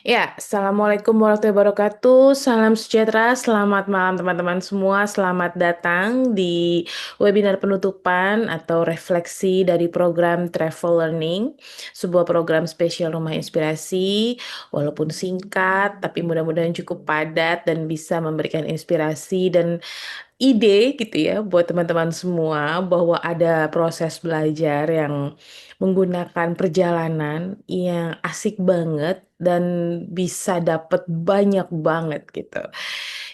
Ya, Assalamualaikum warahmatullahi wabarakatuh. Salam sejahtera, selamat malam teman-teman semua. Selamat datang di webinar penutupan atau refleksi dari program Travel Learning, sebuah program spesial Rumah Inspirasi, walaupun singkat, tapi mudah-mudahan cukup padat dan bisa memberikan inspirasi dan ide gitu ya buat teman-teman semua bahwa ada proses belajar yang menggunakan perjalanan yang asik banget dan bisa dapat banyak banget gitu.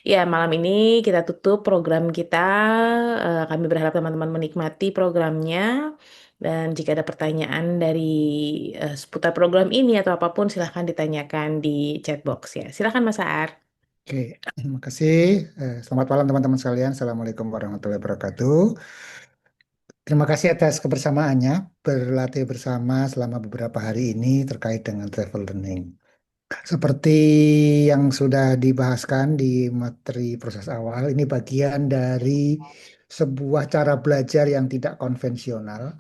Ya, malam ini kita tutup program kita. Kami berharap teman-teman menikmati programnya. Dan jika ada pertanyaan dari seputar program ini atau apapun, silahkan ditanyakan di chat box ya. Silahkan Mas Aar. Oke, terima kasih. Selamat malam teman-teman sekalian. Assalamualaikum warahmatullahi wabarakatuh. Terima kasih atas kebersamaannya, berlatih bersama selama beberapa hari ini terkait dengan travel learning. Seperti yang sudah dibahaskan di materi proses awal, ini bagian dari sebuah cara belajar yang tidak konvensional,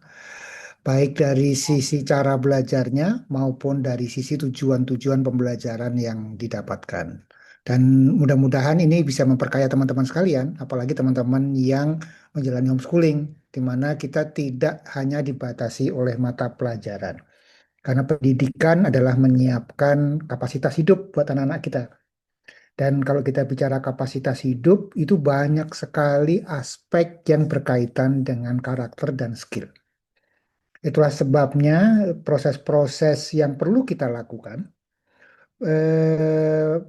baik dari sisi cara belajarnya maupun dari sisi tujuan-tujuan pembelajaran yang didapatkan. Dan mudah-mudahan ini bisa memperkaya teman-teman sekalian, apalagi teman-teman yang menjalani homeschooling, di mana kita tidak hanya dibatasi oleh mata pelajaran. Karena pendidikan adalah menyiapkan kapasitas hidup buat anak-anak kita. Dan kalau kita bicara kapasitas hidup, itu banyak sekali aspek yang berkaitan dengan karakter dan skill. Itulah sebabnya proses-proses yang perlu kita lakukan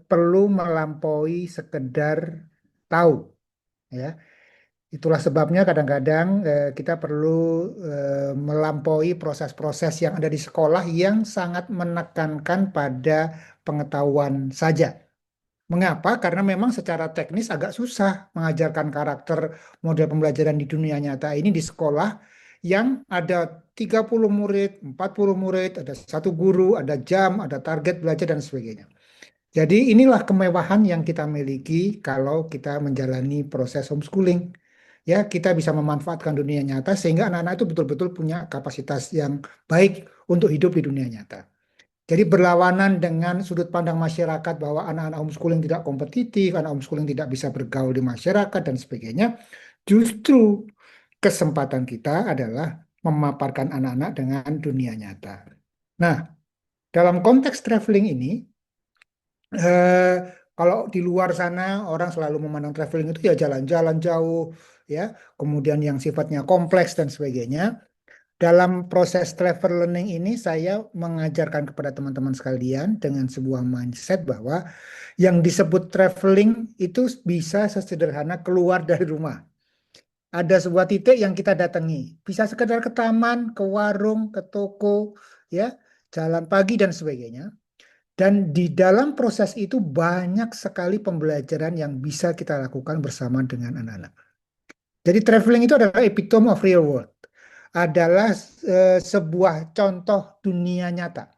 perlu melampaui sekedar tahu, ya. Itulah sebabnya kadang-kadang kita perlu melampaui proses-proses yang ada di sekolah yang sangat menekankan pada pengetahuan saja. Mengapa? Karena memang secara teknis agak susah mengajarkan karakter model pembelajaran di dunia nyata ini di sekolah yang ada 30 murid, 40 murid, ada satu guru, ada jam, ada target belajar dan sebagainya. Jadi inilah kemewahan yang kita miliki kalau kita menjalani proses homeschooling. Ya, kita bisa memanfaatkan dunia nyata sehingga anak-anak itu betul-betul punya kapasitas yang baik untuk hidup di dunia nyata. Jadi berlawanan dengan sudut pandang masyarakat bahwa anak-anak homeschooling tidak kompetitif, anak homeschooling tidak bisa bergaul di masyarakat dan sebagainya. Justru kesempatan kita adalah memaparkan anak-anak dengan dunia nyata. Nah, dalam konteks traveling ini, eh, kalau di luar sana orang selalu memandang traveling itu ya jalan-jalan jauh, ya, kemudian yang sifatnya kompleks dan sebagainya. Dalam proses travel learning ini, saya mengajarkan kepada teman-teman sekalian dengan sebuah mindset bahwa yang disebut traveling itu bisa sesederhana keluar dari rumah. Ada sebuah titik yang kita datangi. Bisa sekedar ke taman, ke warung, ke toko, ya, jalan pagi dan sebagainya. Dan di dalam proses itu banyak sekali pembelajaran yang bisa kita lakukan bersama dengan anak-anak. Jadi traveling itu adalah epitome of real world, adalah sebuah contoh dunia nyata.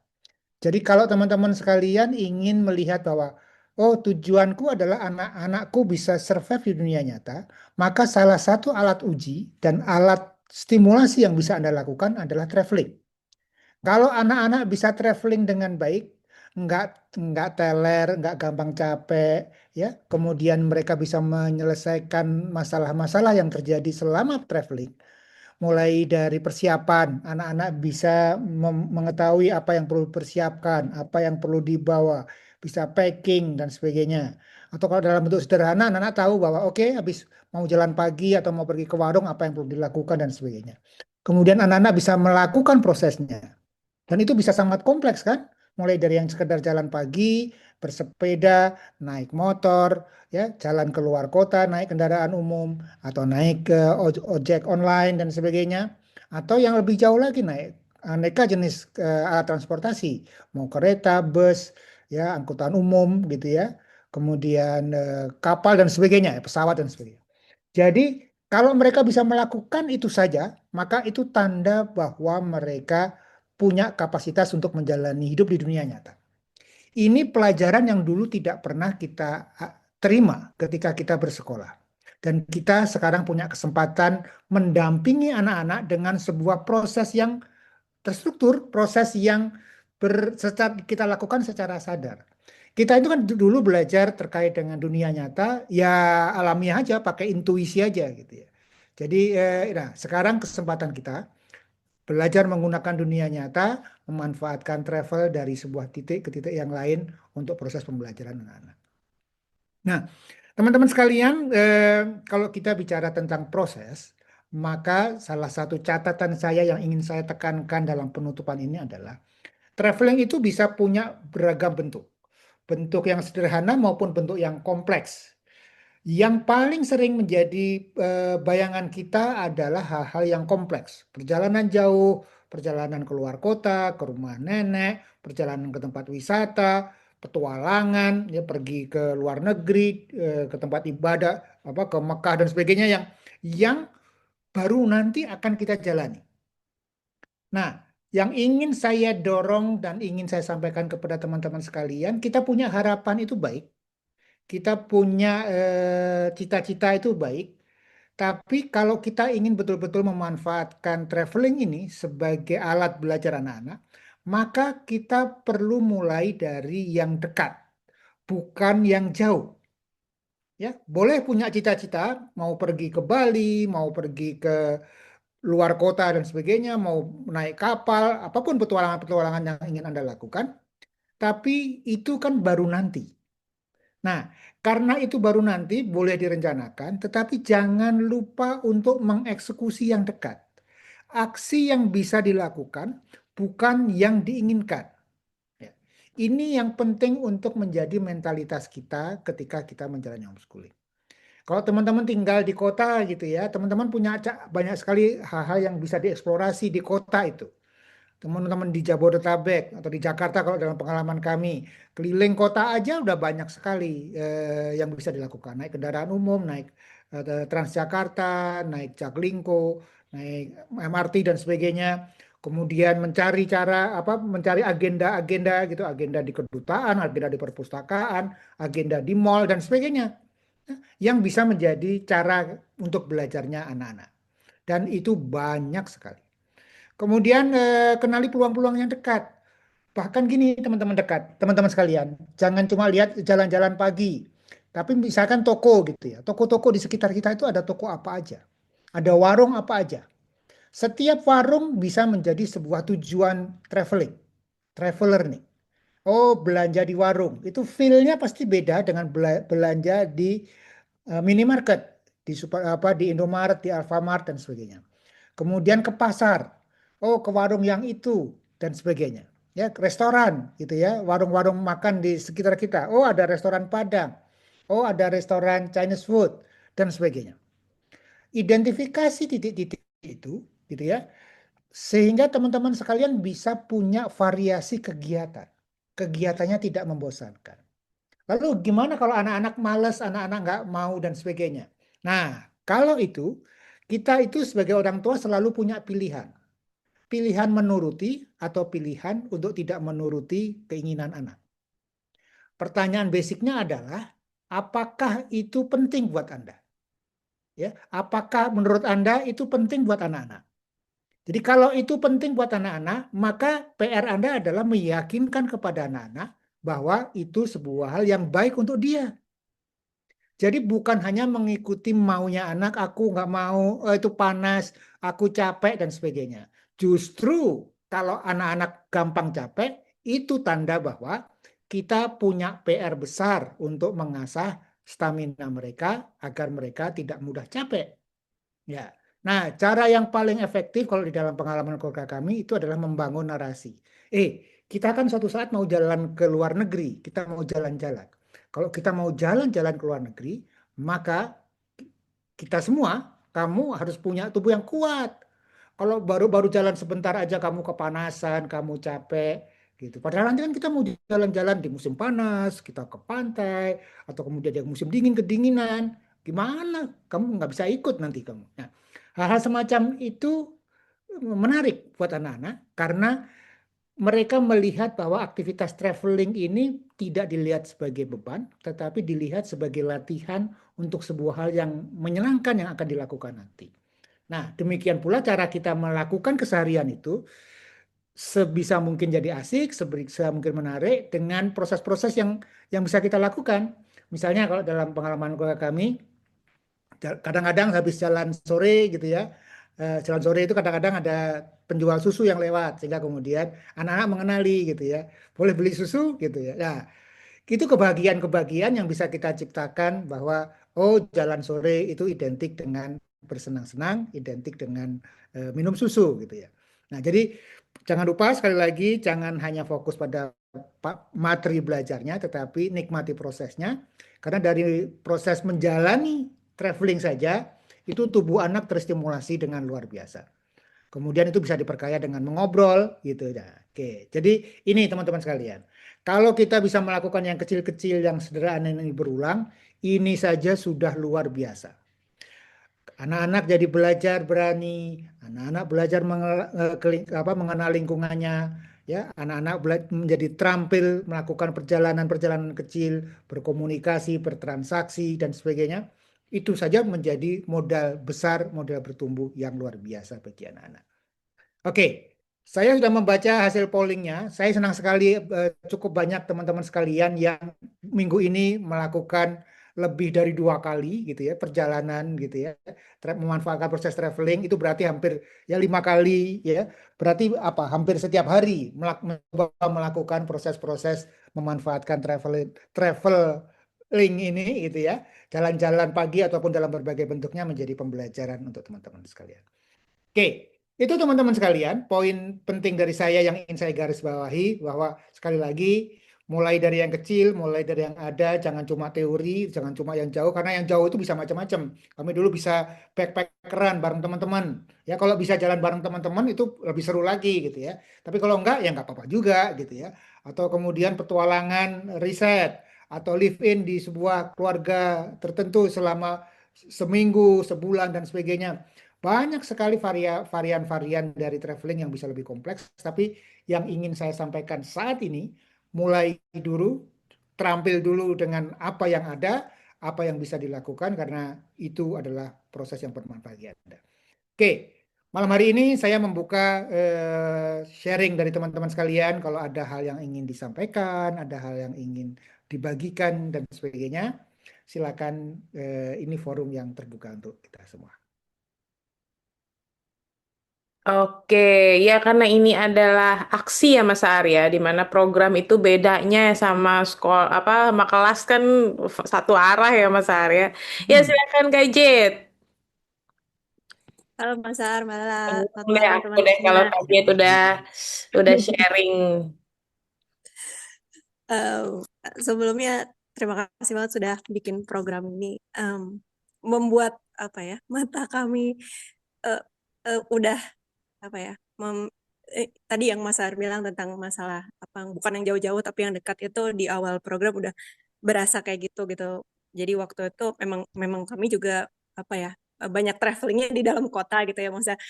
Jadi kalau teman-teman sekalian ingin melihat bahwa oh tujuanku adalah anak-anakku bisa survive di dunia nyata, maka salah satu alat uji dan alat stimulasi yang bisa Anda lakukan adalah traveling. Kalau anak-anak bisa traveling dengan baik, nggak nggak teler, nggak gampang capek, ya, kemudian mereka bisa menyelesaikan masalah-masalah yang terjadi selama traveling, mulai dari persiapan, anak-anak bisa mengetahui apa yang perlu dipersiapkan, apa yang perlu dibawa, bisa packing dan sebagainya. Atau kalau dalam bentuk sederhana, anak-anak tahu bahwa oke, habis mau jalan pagi atau mau pergi ke warung, apa yang perlu dilakukan dan sebagainya. Kemudian anak-anak bisa melakukan prosesnya. Dan itu bisa sangat kompleks kan? Mulai dari yang sekedar jalan pagi, bersepeda, naik motor, ya, jalan keluar kota, naik kendaraan umum, atau naik ke ojek online dan sebagainya. Atau yang lebih jauh lagi naik aneka jenis alat transportasi, mau kereta, bus, ya, angkutan umum gitu ya. Kemudian kapal dan sebagainya, ya, pesawat dan sebagainya. Jadi kalau mereka bisa melakukan itu saja, maka itu tanda bahwa mereka punya kapasitas untuk menjalani hidup di dunia nyata. Ini pelajaran yang dulu tidak pernah kita terima ketika kita bersekolah. Dan kita sekarang punya kesempatan mendampingi anak-anak dengan sebuah proses yang terstruktur, proses yang kita lakukan secara sadar. Kita itu kan dulu belajar terkait dengan dunia nyata, ya alamiah aja, pakai intuisi aja gitu ya. Jadi, nah sekarang kesempatan kita belajar menggunakan dunia nyata, memanfaatkan travel dari sebuah titik ke titik yang lain untuk proses pembelajaran anak-anak. Nah, teman-teman sekalian, kalau kita bicara tentang proses, maka salah satu catatan saya yang ingin saya tekankan dalam penutupan ini adalah traveling itu bisa punya beragam bentuk. Bentuk yang sederhana maupun bentuk yang kompleks. Yang paling sering menjadi bayangan kita adalah hal-hal yang kompleks. Perjalanan jauh, perjalanan keluar kota, ke rumah nenek, perjalanan ke tempat wisata, petualangan, ya pergi ke luar negeri, ke tempat ibadah, apa ke Mekah dan sebagainya yang baru nanti akan kita jalani. Nah, yang ingin saya dorong dan ingin saya sampaikan kepada teman-teman sekalian, kita punya harapan itu baik, kita punya cita-cita itu baik, tapi kalau kita ingin betul-betul memanfaatkan traveling ini sebagai alat belajar anak-anak, maka kita perlu mulai dari yang dekat, bukan yang jauh. Ya, boleh punya cita-cita, mau pergi ke Bali, mau pergi ke luar kota dan sebagainya, mau naik kapal, apapun petualangan-petualangan yang ingin Anda lakukan, tapi itu kan baru nanti. Nah, karena itu baru nanti boleh direncanakan, tetapi jangan lupa untuk mengeksekusi yang dekat. Aksi yang bisa dilakukan bukan yang diinginkan. Ya. Ini yang penting untuk menjadi mentalitas kita ketika kita menjalani homeschooling. Kalau teman-teman tinggal di kota gitu ya, teman-teman punya banyak sekali hal-hal yang bisa dieksplorasi di kota itu. Teman-teman di Jabodetabek atau di Jakarta kalau dalam pengalaman kami, keliling kota aja udah banyak sekali yang bisa dilakukan. Naik kendaraan umum, naik Transjakarta, naik Jaklingko, naik MRT dan sebagainya. Kemudian mencari cara apa mencari agenda-agenda gitu, agenda di kedutaan, agenda di perpustakaan, agenda di mall dan sebagainya yang bisa menjadi cara untuk belajarnya anak-anak. Dan itu banyak sekali. Kemudian kenali peluang-peluang yang dekat. Bahkan gini teman-teman dekat, teman-teman sekalian, jangan cuma lihat jalan-jalan pagi. Tapi misalkan toko gitu ya. Toko-toko di sekitar kita itu ada toko apa aja. Ada warung apa aja. Setiap warung bisa menjadi sebuah tujuan traveling. Traveler nih. Oh, belanja di warung. Itu feel-nya pasti beda dengan belanja di minimarket, di di Indomaret, di Alfamart dan sebagainya. Kemudian ke pasar, oh ke warung yang itu dan sebagainya. Ya, ke restoran gitu ya, warung-warung makan di sekitar kita. Oh, ada restoran Padang. Oh, ada restoran Chinese food dan sebagainya. Identifikasi titik-titik itu gitu ya, sehingga teman-teman sekalian bisa punya variasi kegiatan. Kegiatannya tidak membosankan. Lalu gimana kalau anak-anak malas, anak-anak nggak mau dan sebagainya. Nah, kalau itu, kita itu sebagai orang tua selalu punya pilihan. Pilihan menuruti atau pilihan untuk tidak menuruti keinginan anak. Pertanyaan basicnya adalah, apakah itu penting buat Anda? Ya, apakah menurut Anda itu penting buat anak-anak? Jadi kalau itu penting buat anak-anak, maka PR Anda adalah meyakinkan kepada anak-anak bahwa itu sebuah hal yang baik untuk dia. Jadi bukan hanya mengikuti maunya anak, aku nggak mau, itu panas, aku capek dan sebagainya. Justru kalau anak-anak gampang capek, itu tanda bahwa kita punya PR besar untuk mengasah stamina mereka agar mereka tidak mudah capek. Ya. Nah, cara yang paling efektif kalau di dalam pengalaman keluarga kami itu adalah membangun narasi. Eh, kita kan suatu saat mau jalan ke luar negeri, kita mau jalan-jalan. Kalau kita mau jalan-jalan ke luar negeri, maka kita semua, kamu harus punya tubuh yang kuat. Kalau baru-baru jalan sebentar aja kamu kepanasan, kamu capek, gitu. Padahal nanti kan kita mau jalan-jalan di musim panas, kita ke pantai, atau kemudian di musim dingin kedinginan. Gimana? Kamu nggak bisa ikut nanti kamu. Nah, hal-hal semacam itu menarik buat anak-anak karena mereka melihat bahwa aktivitas traveling ini tidak dilihat sebagai beban, tetapi dilihat sebagai latihan untuk sebuah hal yang menyenangkan yang akan dilakukan nanti. Nah, demikian pula cara kita melakukan keseharian itu sebisa mungkin jadi asik, sebisa mungkin menarik dengan proses-proses yang bisa kita lakukan. Misalnya kalau dalam pengalaman keluarga kami, kadang-kadang habis jalan sore gitu ya, jalan sore itu kadang-kadang ada penjual susu yang lewat, sehingga kemudian anak-anak mengenali gitu ya, boleh beli susu gitu ya. Nah, itu kebahagiaan-kebahagiaan yang bisa kita ciptakan bahwa oh jalan sore itu identik dengan bersenang-senang, identik dengan minum susu gitu ya. Nah, jadi jangan lupa sekali lagi jangan hanya fokus pada materi belajarnya, tetapi nikmati prosesnya. Karena dari proses menjalani traveling saja itu tubuh anak terstimulasi dengan luar biasa. Kemudian itu bisa diperkaya dengan mengobrol gitu ya. Oke, jadi ini teman-teman sekalian. Kalau kita bisa melakukan yang kecil-kecil yang sederhana ini berulang, ini saja sudah luar biasa. Anak-anak jadi belajar berani, anak-anak belajar mengenal lingkungannya, ya, anak-anak menjadi terampil melakukan perjalanan-perjalanan kecil, berkomunikasi, bertransaksi dan sebagainya. Itu saja menjadi modal besar, modal bertumbuh yang luar biasa bagi anak-anak. Oke, saya sudah membaca hasil pollingnya. Saya senang sekali cukup banyak teman-teman sekalian yang minggu ini melakukan lebih dari 2 kali gitu ya perjalanan gitu ya. Memanfaatkan proses traveling itu berarti hampir ya 5 kali ya. Berarti apa? Hampir setiap hari melakukan proses-proses memanfaatkan traveling ini gitu ya. Jalan-jalan pagi ataupun dalam berbagai bentuknya menjadi pembelajaran untuk teman-teman sekalian. Oke, itu teman-teman sekalian, poin penting dari saya yang ingin saya garis bawahi bahwa sekali lagi mulai dari yang kecil, mulai dari yang ada, jangan cuma teori, jangan cuma yang jauh karena yang jauh itu bisa macam-macam. Kami dulu bisa backpackeran bareng teman-teman. Ya kalau bisa jalan bareng teman-teman itu lebih seru lagi gitu ya. Tapi kalau enggak ya enggak apa-apa juga gitu ya. Atau kemudian petualangan riset atau live in di sebuah keluarga tertentu selama seminggu, sebulan dan sebagainya. Banyak sekali varian-varian dari traveling yang bisa lebih kompleks, tapi yang ingin saya sampaikan saat ini, mulai dulu, terampil dulu dengan apa yang ada, apa yang bisa dilakukan, karena itu adalah proses yang bermanfaat bagi Anda. Oke, malam hari ini saya membuka sharing dari teman-teman sekalian, kalau ada hal yang ingin disampaikan, ada hal yang ingin dibagikan, dan sebagainya, silakan ini forum yang terbuka untuk kita semua. Oke, ya karena ini adalah aksi ya Mas Arya, di mana program itu bedanya sama sekolah apa sama kelas kan satu arah ya Mas Arya. Ya Hmm. silakan Kak Jet. Halo Mas Ar, selamat Deh malam aku teman deh semua. kalau Kak Jet udah sharing. Eh, Sebelumnya terima kasih banget sudah bikin program ini. Membuat apa ya mata kami eh, udah apa ya tadi yang Mas Ar bilang tentang masalah apa bukan yang jauh-jauh tapi yang dekat itu di awal program udah berasa kayak gitu gitu. Jadi waktu itu memang memang kami juga apa ya banyak travelingnya di dalam kota gitu ya maksudnya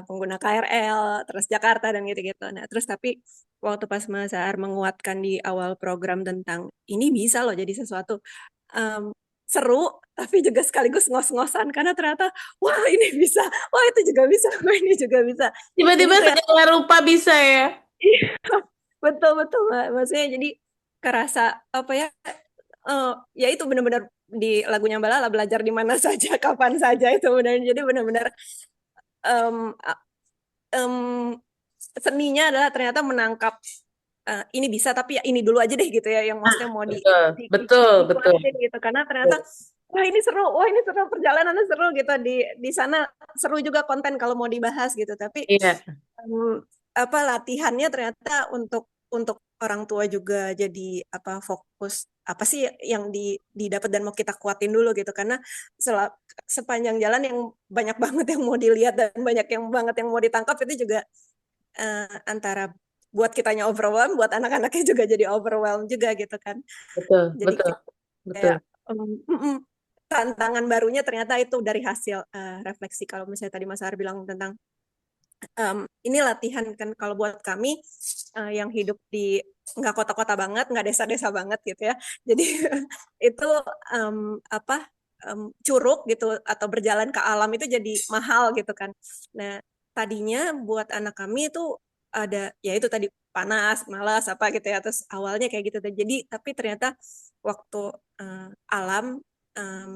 pengguna KRL terus Jakarta dan gitu-gitu. Nah terus tapi waktu pas Mas Ar menguatkan di awal program tentang ini bisa loh jadi sesuatu em, seru tapi juga sekaligus ngos-ngosan karena ternyata wah ini bisa, wah itu juga bisa, wah ini juga bisa. Jadi Tiba-tiba ternyata segala rupa bisa ya. betul betul Mbak. Maksudnya jadi kerasa apa ya ya itu benar-benar di lagunya Mbak Lala belajar di mana saja kapan saja itu benar jadi benar-benar em, em, seninya adalah ternyata menangkap ini bisa tapi ya ini dulu aja deh gitu ya yang Ah, maksudnya mau betul, betul, betul. dikuatin gitu karena ternyata wah ini seru perjalanannya seru gitu di sana seru juga konten kalau mau dibahas gitu tapi Iya, em, apa latihannya ternyata untuk orang tua juga jadi apa fokus apa sih yang didapat dan mau kita kuatin dulu gitu karena sepanjang jalan yang banyak banget yang mau dilihat dan banyak yang banget yang mau ditangkap itu juga antara buat kitanya overwhelm buat anak-anaknya juga jadi overwhelm juga gitu kan betul, jadi betul, betul. kayak tantangan barunya ternyata itu dari hasil refleksi kalau misalnya tadi Mas Har bilang tentang ini latihan kan kalau buat kami yang hidup di nggak kota-kota banget, nggak desa-desa banget gitu ya. Jadi itu apa curug gitu atau berjalan ke alam itu jadi mahal gitu kan. Nah tadinya buat anak kami itu ada ya itu tadi panas, malas apa gitu ya. Terus awalnya kayak gitu. Jadi tapi ternyata waktu alam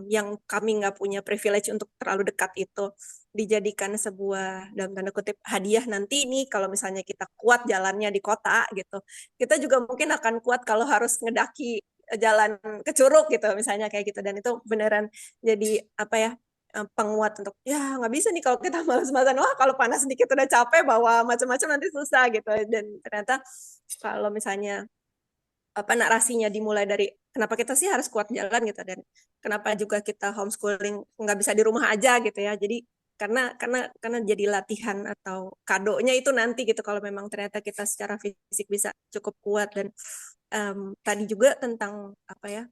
yang kami nggak punya privilege untuk terlalu dekat itu dijadikan sebuah dalam tanda kutip hadiah nanti nih kalau misalnya kita kuat jalannya di kota gitu. Kita juga mungkin akan kuat kalau harus ngedaki jalan ke Curug gitu misalnya kayak gitu dan itu beneran jadi apa ya penguat untuk ya nggak bisa nih kalau kita malas-malasan wah kalau panas sedikit udah capek bawa macam-macam nanti susah gitu dan ternyata kalau misalnya apa narasinya dimulai dari kenapa kita sih harus kuat jalan gitu dan kenapa juga kita homeschooling nggak bisa di rumah aja gitu ya jadi karena jadi latihan atau kadonya itu nanti gitu kalau memang ternyata kita secara fisik bisa cukup kuat dan tadi juga tentang apa ya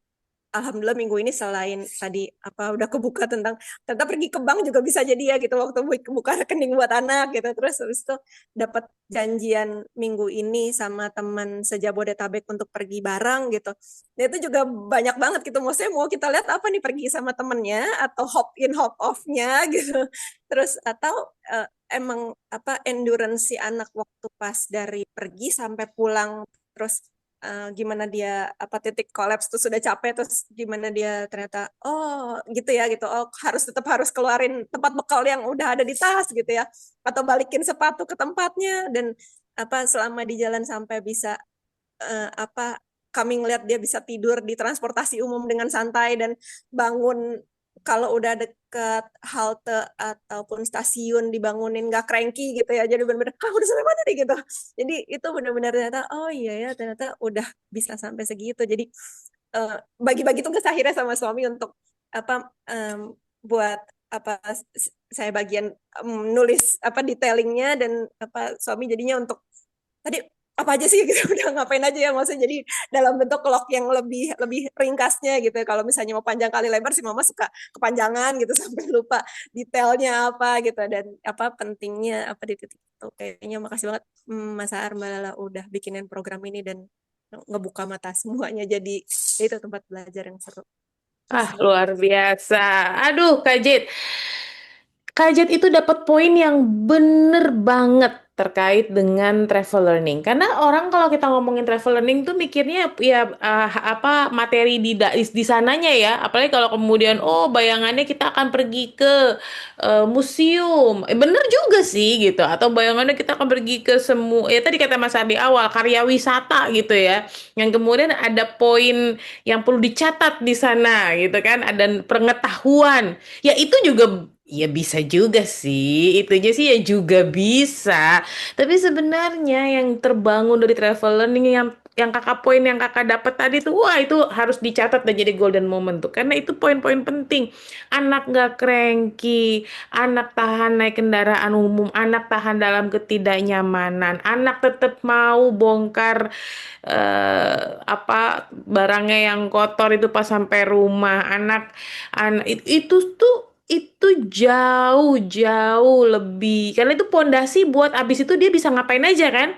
Alhamdulillah minggu ini selain tadi apa udah kebuka tentang ternyata pergi ke bank juga bisa jadi ya gitu waktu buka rekening buat anak gitu terus habis itu dapat janjian minggu ini sama teman sejabodetabek untuk pergi bareng gitu. Nah itu juga banyak banget gitu maksudnya mau kita lihat apa nih pergi sama temennya atau hop in hop off-nya gitu. Terus atau emang apa endurance si anak waktu pas dari pergi sampai pulang terus gimana dia apa titik kolaps tuh sudah capek terus gimana dia ternyata oh gitu ya gitu oh tetap harus keluarin tempat bekal yang udah ada di tas gitu ya atau balikin sepatu ke tempatnya dan apa selama di jalan sampai bisa apa kami ngeliat dia bisa tidur di transportasi umum dengan santai dan bangun kalau udah deket halte ataupun stasiun dibangunin nggak cranky gitu ya jadi benar-benar kamu udah sampai mana nih gitu jadi itu benar-benar ternyata oh iya ya ternyata udah bisa sampai segitu jadi bagi-bagi tugas akhirnya sama suami untuk apa buat apa saya bagian nulis apa detailingnya dan apa suami jadinya untuk tadi apa aja sih gitu udah ngapain aja ya maksudnya jadi dalam bentuk log yang lebih lebih ringkasnya gitu kalau misalnya mau panjang kali lebar sih mama suka kepanjangan gitu sampai lupa detailnya apa gitu dan apa pentingnya apa di titik itu kayaknya makasih banget Mas Ar Mbak Lala udah bikinin program ini dan ngebuka mata semuanya jadi itu tempat belajar yang seru. Ah, Makasih. luar biasa. Aduh, Kak Jid. Kak Jid itu dapat poin yang bener banget terkait dengan travel learning. Karena orang kalau kita ngomongin travel learning tuh mikirnya ya apa materi di sananya ya. Apalagi kalau kemudian oh bayangannya kita akan pergi ke museum. Bener juga sih gitu. Atau bayangannya kita akan pergi ke semua ya tadi kata Mas Ardi awal karya wisata gitu ya. Yang kemudian ada poin yang perlu dicatat di sana gitu kan. Ada pengetahuan. Ya itu juga ya bisa juga sih, itu aja sih ya juga bisa. Tapi sebenarnya yang terbangun dari travel learning yang kakak poin yang kakak dapat tadi tuh, wah itu harus dicatat dan jadi golden moment tuh. Karena itu poin-poin penting. Anak nggak cranky, anak tahan naik kendaraan umum, anak tahan dalam ketidaknyamanan, anak tetap mau bongkar apa barangnya yang kotor itu pas sampai rumah, anak itu tuh itu jauh lebih karena itu pondasi buat abis itu dia bisa ngapain aja kan.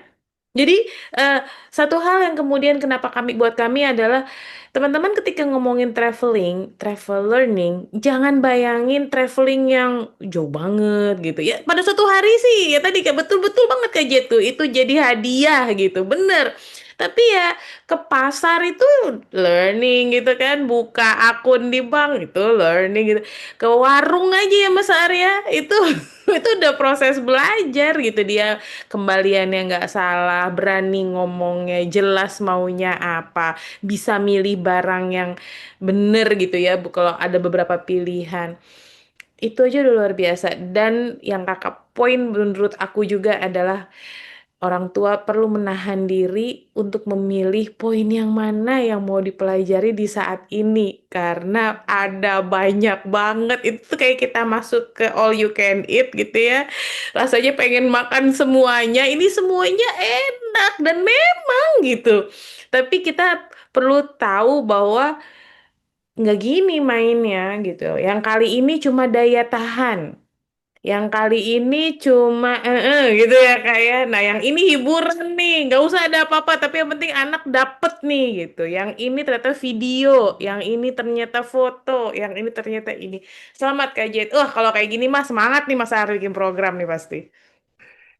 Jadi eh, satu hal yang kemudian kenapa buat kami adalah teman-teman ketika ngomongin travel learning, jangan bayangin traveling yang jauh banget gitu ya. Pada suatu hari sih ya tadi kayak betul-betul banget kayak gitu. Itu jadi hadiah gitu, bener. Tapi ya ke pasar itu learning gitu kan, buka akun di bank itu learning gitu. Ke warung aja ya Mas Arya itu itu udah proses belajar gitu dia kembaliannya nggak salah, berani ngomongnya, jelas maunya apa, bisa milih barang yang bener gitu ya. Kalau ada beberapa pilihan, itu aja udah luar biasa. Dan yang kakak poin menurut aku juga adalah orang tua perlu menahan diri untuk memilih poin yang mana yang mau dipelajari di saat ini karena ada banyak banget itu tuh kayak kita masuk ke all you can eat gitu ya rasanya pengen makan semuanya ini semuanya enak dan memang gitu tapi kita perlu tahu bahwa nggak gini mainnya gitu yang kali ini cuma daya tahan yang kali ini cuma gitu ya kak ya. Nah yang ini hiburan nih, nggak usah ada apa-apa. Tapi yang penting anak dapet nih gitu. Yang ini ternyata video, yang ini ternyata foto, yang ini ternyata ini. Selamat Kak Jet. Wah kalau kayak gini mah semangat nih Mas Ari bikin program nih pasti.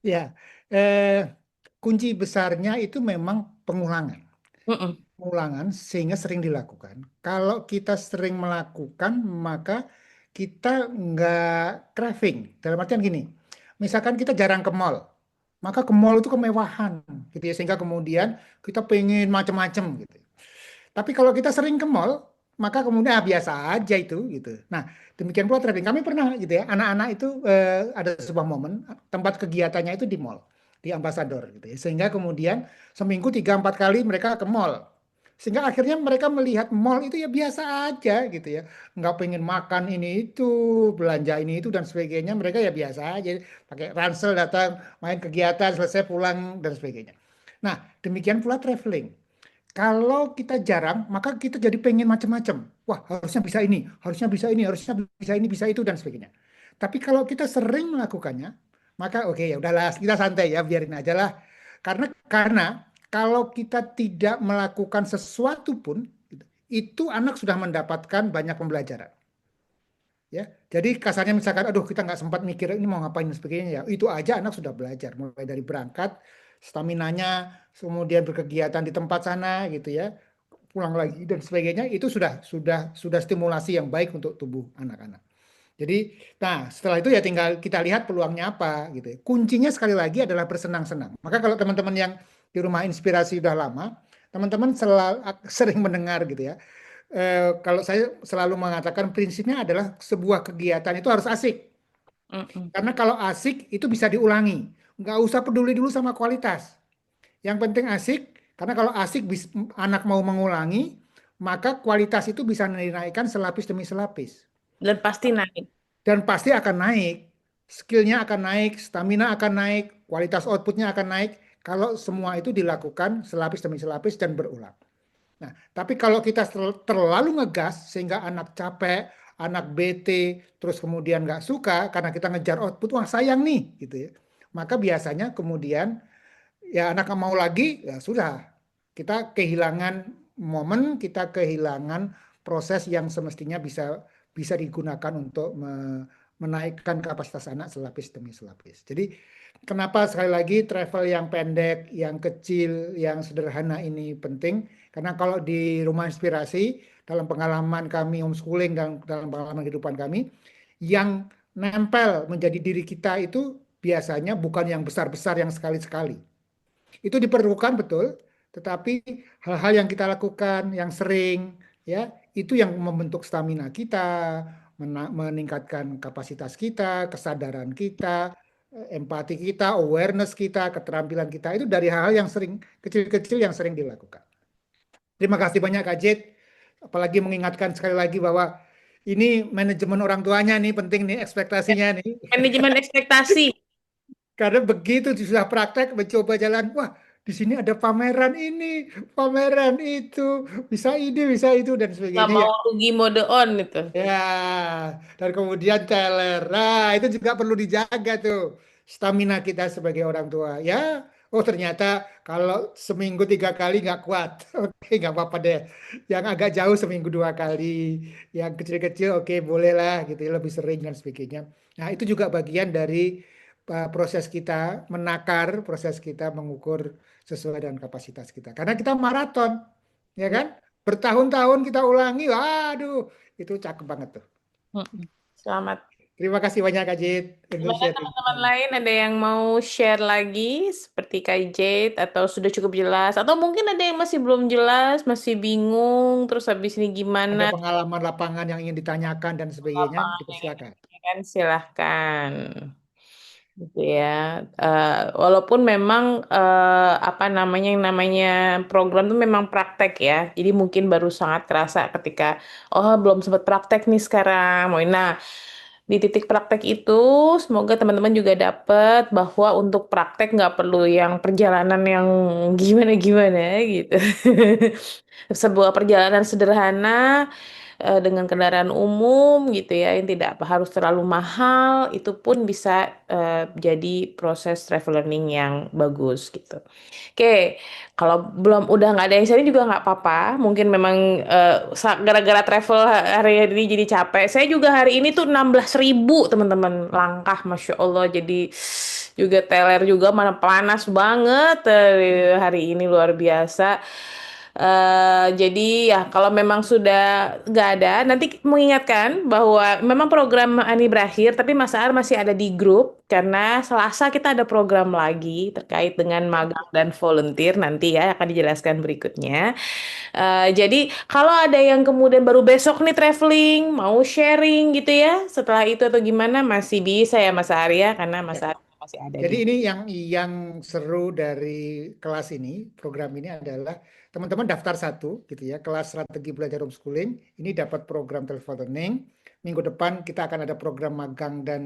Ya, eh, kunci besarnya itu memang pengulangan. Mm-mm. Pengulangan sehingga sering dilakukan. Kalau kita sering melakukan, maka kita nggak craving. Dalam artian gini, misalkan kita jarang ke mall, maka ke mall itu kemewahan, gitu ya, sehingga kemudian kita pengen macam-macam gitu. Tapi kalau kita sering ke mall, maka kemudian biasa aja itu gitu. Nah, demikian pula traveling. Kami pernah gitu ya, anak-anak itu ada sebuah momen tempat kegiatannya itu di mall, di Ambassador gitu ya. Sehingga kemudian seminggu 3-4 kali mereka ke mall. Sehingga akhirnya mereka melihat mall itu ya biasa aja gitu ya. Nggak pengen makan ini itu, belanja ini itu dan sebagainya. Mereka ya biasa aja. Pakai ransel datang, main kegiatan, selesai pulang dan sebagainya. Nah, demikian pula traveling. Kalau kita jarang, maka kita jadi pengen macam-macam. Wah, harusnya bisa ini, harusnya bisa ini, harusnya bisa ini, bisa itu dan sebagainya. Tapi kalau kita sering melakukannya, maka oke ya udahlah, kita santai ya, biarin aja lah. Karena kalau kita tidak melakukan sesuatu pun, itu anak sudah mendapatkan banyak pembelajaran. Ya, jadi kasarnya misalkan, aduh kita nggak sempat mikir ini mau ngapain dan sebagainya ya, itu aja anak sudah belajar mulai dari berangkat, staminanya, kemudian berkegiatan di tempat sana gitu ya, pulang lagi dan sebagainya itu sudah stimulasi yang baik untuk tubuh anak-anak. Jadi, nah setelah itu ya tinggal kita lihat peluangnya apa gitu ya. Kuncinya sekali lagi adalah bersenang-senang. Maka kalau teman-teman yang di rumah inspirasi udah lama, teman-teman selalu sering mendengar gitu ya. Kalau saya selalu mengatakan prinsipnya adalah sebuah kegiatan itu harus asik. Mm-mm. Karena kalau asik itu bisa diulangi. Nggak usah peduli dulu sama kualitas. Yang penting asik, karena kalau asik anak mau mengulangi, maka kualitas itu bisa dinaikkan selapis demi selapis. Dan pasti naik. Dan pasti akan naik. Skillnya akan naik, stamina akan naik, kualitas outputnya akan naik. Kalau semua itu dilakukan selapis demi selapis dan berulang. Nah, tapi kalau kita terlalu ngegas sehingga anak capek, anak bete, terus kemudian nggak suka karena kita ngejar output, wah sayang nih, gitu ya. Maka biasanya kemudian ya anak mau lagi, ya sudah. Kita kehilangan momen, kita kehilangan proses yang semestinya bisa bisa digunakan untuk menaikkan kapasitas anak selapis demi selapis. Jadi kenapa sekali lagi travel yang pendek, yang kecil, yang sederhana ini penting? Karena kalau di rumah inspirasi, dalam pengalaman kami homeschooling dan dalam pengalaman kehidupan kami, yang nempel menjadi diri kita itu biasanya bukan yang besar-besar yang sekali-sekali. Itu diperlukan betul, tetapi hal-hal yang kita lakukan yang sering ya, itu yang membentuk stamina kita, meningkatkan kapasitas kita, kesadaran kita, empati kita, awareness kita, keterampilan kita itu dari hal-hal yang sering kecil-kecil yang sering dilakukan. Terima kasih banyak Kak Jit, apalagi mengingatkan sekali lagi bahwa ini manajemen orang tuanya nih penting nih Ya, ekspektasinya nih. manajemen ekspektasi. Karena begitu sudah praktek mencoba jalan, wah di sini ada pameran ini, pameran itu, bisa itu dan Nggak sebagainya ya. mau rugi mode on itu. Ya, dan kemudian teler. Nah, itu juga perlu dijaga tuh stamina kita sebagai orang tua. Ya, oh ternyata kalau seminggu 3 kali nggak kuat. Oke, nggak apa-apa deh. Yang agak jauh seminggu 2 kali, yang kecil-kecil oke bolehlah gitu, ya, lebih sering dan sebagainya. Nah, itu juga bagian dari proses kita menakar, proses kita mengukur sesuai dengan kapasitas kita. Karena kita maraton, ya Ya. kan? Bertahun-tahun kita ulangi, waduh, itu cakep banget tuh. Mm-mm. Selamat. Terima kasih banyak Kak Jit untuk Gimana sharing. teman-teman lain ada yang mau share lagi seperti Kak Jade atau sudah cukup jelas atau mungkin ada yang masih belum jelas, masih bingung terus habis ini gimana Ada pengalaman lapangan yang ingin ditanyakan dan sebagainya, lapangan yang dipersilakan. ini kan silahkan gitu ya. Eh, Walaupun memang apa namanya yang namanya program itu memang praktek ya. Jadi mungkin baru sangat kerasa ketika oh belum sempat praktek nih sekarang. Nah, di titik praktek itu semoga teman-teman juga dapat bahwa untuk praktek nggak perlu yang perjalanan yang gimana-gimana gitu. Sebuah perjalanan sederhana dengan kendaraan umum gitu ya, yang tidak harus terlalu mahal, itu pun bisa jadi proses travel learning yang bagus gitu. Oke, kalau belum udah nggak ada yang sharing juga nggak apa-apa. Mungkin memang gara-gara travel hari ini jadi capek. Saya juga hari ini tuh 16.000 teman-teman langkah, masya Allah. Jadi juga teler juga mana panas banget hari ini luar biasa. Jadi ya kalau memang sudah nggak ada, nanti mengingatkan bahwa memang program ini berakhir, tapi Mas Ar masih ada di grup karena Selasa kita ada program lagi terkait dengan magang dan volunteer nanti ya akan dijelaskan berikutnya. Jadi kalau ada yang kemudian baru besok nih traveling mau sharing gitu ya, setelah itu atau gimana masih bisa ya Mas Arya karena Mas Ya. Arya masih ada Jadi di. ini yang seru dari kelas ini, program ini adalah teman-teman daftar satu gitu ya, kelas strategi belajar homeschooling. Ini dapat program telephone learning. Minggu depan kita akan ada program magang dan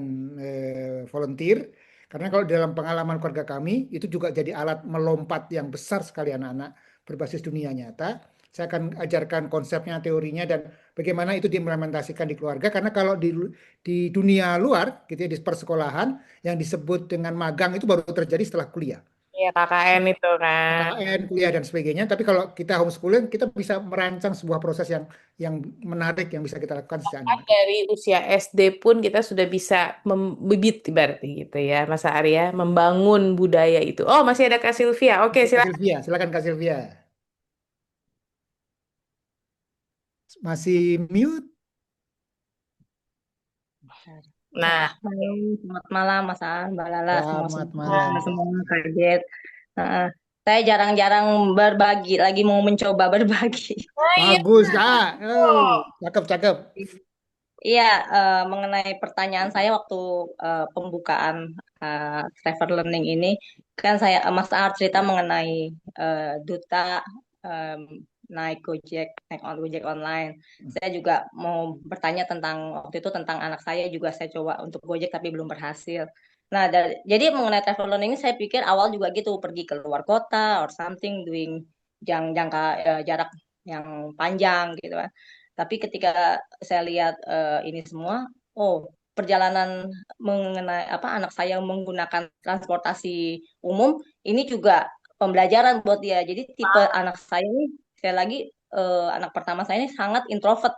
volunteer. Karena kalau dalam pengalaman keluarga kami itu juga jadi alat melompat yang besar sekali anak-anak berbasis dunia nyata. Saya akan ajarkan konsepnya, teorinya, dan bagaimana itu diimplementasikan di keluarga. Karena kalau di dunia luar, gitu ya, di persekolahan, yang disebut dengan magang itu baru terjadi setelah kuliah. Ya KKN itu kan. KKN, kuliah dan sebagainya. Tapi kalau kita homeschooling, kita bisa merancang sebuah proses yang menarik yang bisa kita lakukan sejak anak-anak kecil. Dari usia SD pun kita sudah bisa membibit ibaratnya gitu ya, Mas Arya, membangun budaya itu. Oh, masih ada Kak Sylvia. Oke, Oke, Kak silakan. Sylvia, silakan Kak Sylvia. Masih mute? Nah, Halo, selamat malam Mas An, Mbak Lala, semua Selamat malam. semua kaget. Heeh. Saya jarang-jarang berbagi, lagi mau mencoba berbagi. oh iya. Bagus, Kak. Oh, cakep, cakep. Iya, mengenai pertanyaan saya waktu pembukaan Travel Learning ini, kan Mas Ar cerita mengenai duta em, naik Gojek, Gojek online. Saya juga mau bertanya tentang waktu itu tentang anak saya juga saya coba untuk Gojek tapi belum berhasil. Nah, jadi mengenai travel learning ini saya pikir awal juga gitu pergi ke luar kota or something doing jangka jarak yang panjang gitu kan. Tapi ketika saya lihat ini semua, oh perjalanan mengenai apa anak saya menggunakan transportasi umum ini juga pembelajaran buat dia. Jadi tipe anak saya ini saya lagi anak pertama saya ini sangat introvert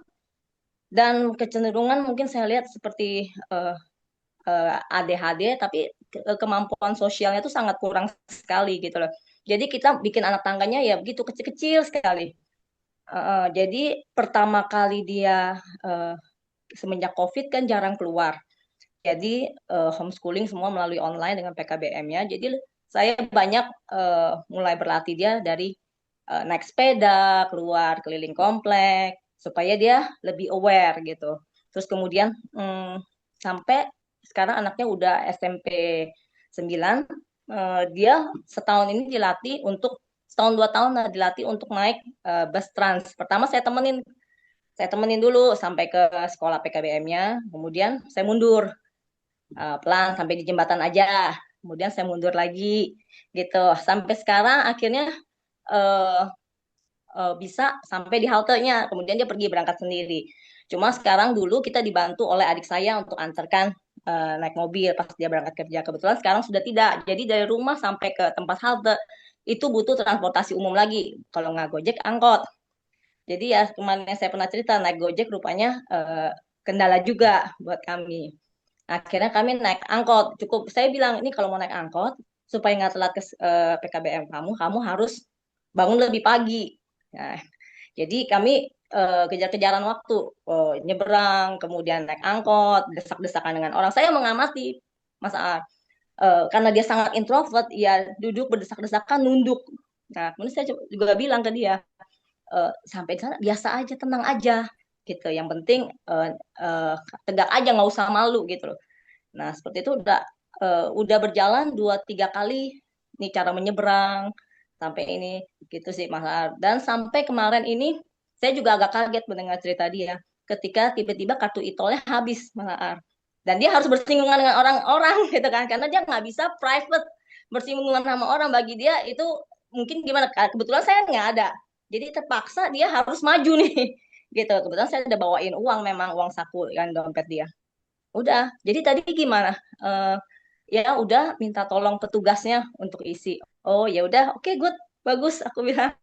dan kecenderungan mungkin saya lihat seperti ADHD tapi kemampuan sosialnya itu sangat kurang sekali gitu loh. Jadi kita bikin anak tangganya ya begitu kecil-kecil sekali. Jadi pertama kali dia uh, semenjak COVID kan jarang keluar. Jadi homeschooling semua melalui online dengan PKBM-nya. Jadi saya banyak mulai berlatih dia dari naik sepeda, keluar keliling komplek, supaya dia lebih aware gitu. Terus kemudian sampai sekarang anaknya udah SMP 9, dia setahun ini dilatih untuk setahun 2 tahun lah dilatih untuk naik bus trans. Pertama saya temenin dulu sampai ke sekolah PKBM-nya, kemudian saya mundur pelan sampai di jembatan aja, kemudian saya mundur lagi gitu sampai sekarang akhirnya uh, bisa sampai di haltenya, kemudian dia pergi berangkat sendiri. Cuma sekarang dulu kita dibantu oleh adik saya untuk antarkan naik mobil pas dia berangkat kerja. Kebetulan sekarang sudah tidak. Jadi dari rumah sampai ke tempat halte itu butuh transportasi umum lagi. Kalau nggak Gojek, angkot. Jadi ya kemarin saya pernah cerita naik Gojek rupanya kendala juga buat kami. Akhirnya kami naik angkot. Cukup saya bilang ini kalau mau naik angkot supaya nggak telat ke PKBM kamu harus bangun lebih pagi. Nah, jadi kami kejar-kejaran waktu, nyeberang, kemudian naik angkot, desak-desakan dengan orang. Saya mengamati Mas A. Karena dia sangat introvert, ya duduk berdesak-desakan, nunduk. Nah, kemudian saya juga bilang ke dia, sampai di sana biasa aja, tenang aja, gitu. Yang penting tegak aja, nggak usah malu gitu loh. Nah, seperti itu udah berjalan 2-3 kali nih cara menyeberang sampai ini gitu sih Mas Ar. Dan sampai kemarin ini saya juga agak kaget mendengar cerita dia ketika tiba-tiba kartu e-tolnya habis Mas Ar. Dan dia harus bersinggungan dengan orang-orang gitu kan karena dia nggak bisa private bersinggungan sama orang bagi dia itu mungkin gimana kebetulan saya nggak ada jadi terpaksa dia harus maju nih gitu. Kebetulan saya udah bawain uang, memang uang saku kan, dompet dia. Udah, jadi tadi gimana? Ya udah minta tolong petugasnya untuk isi. Oh ya udah, oke, good, bagus, aku bilang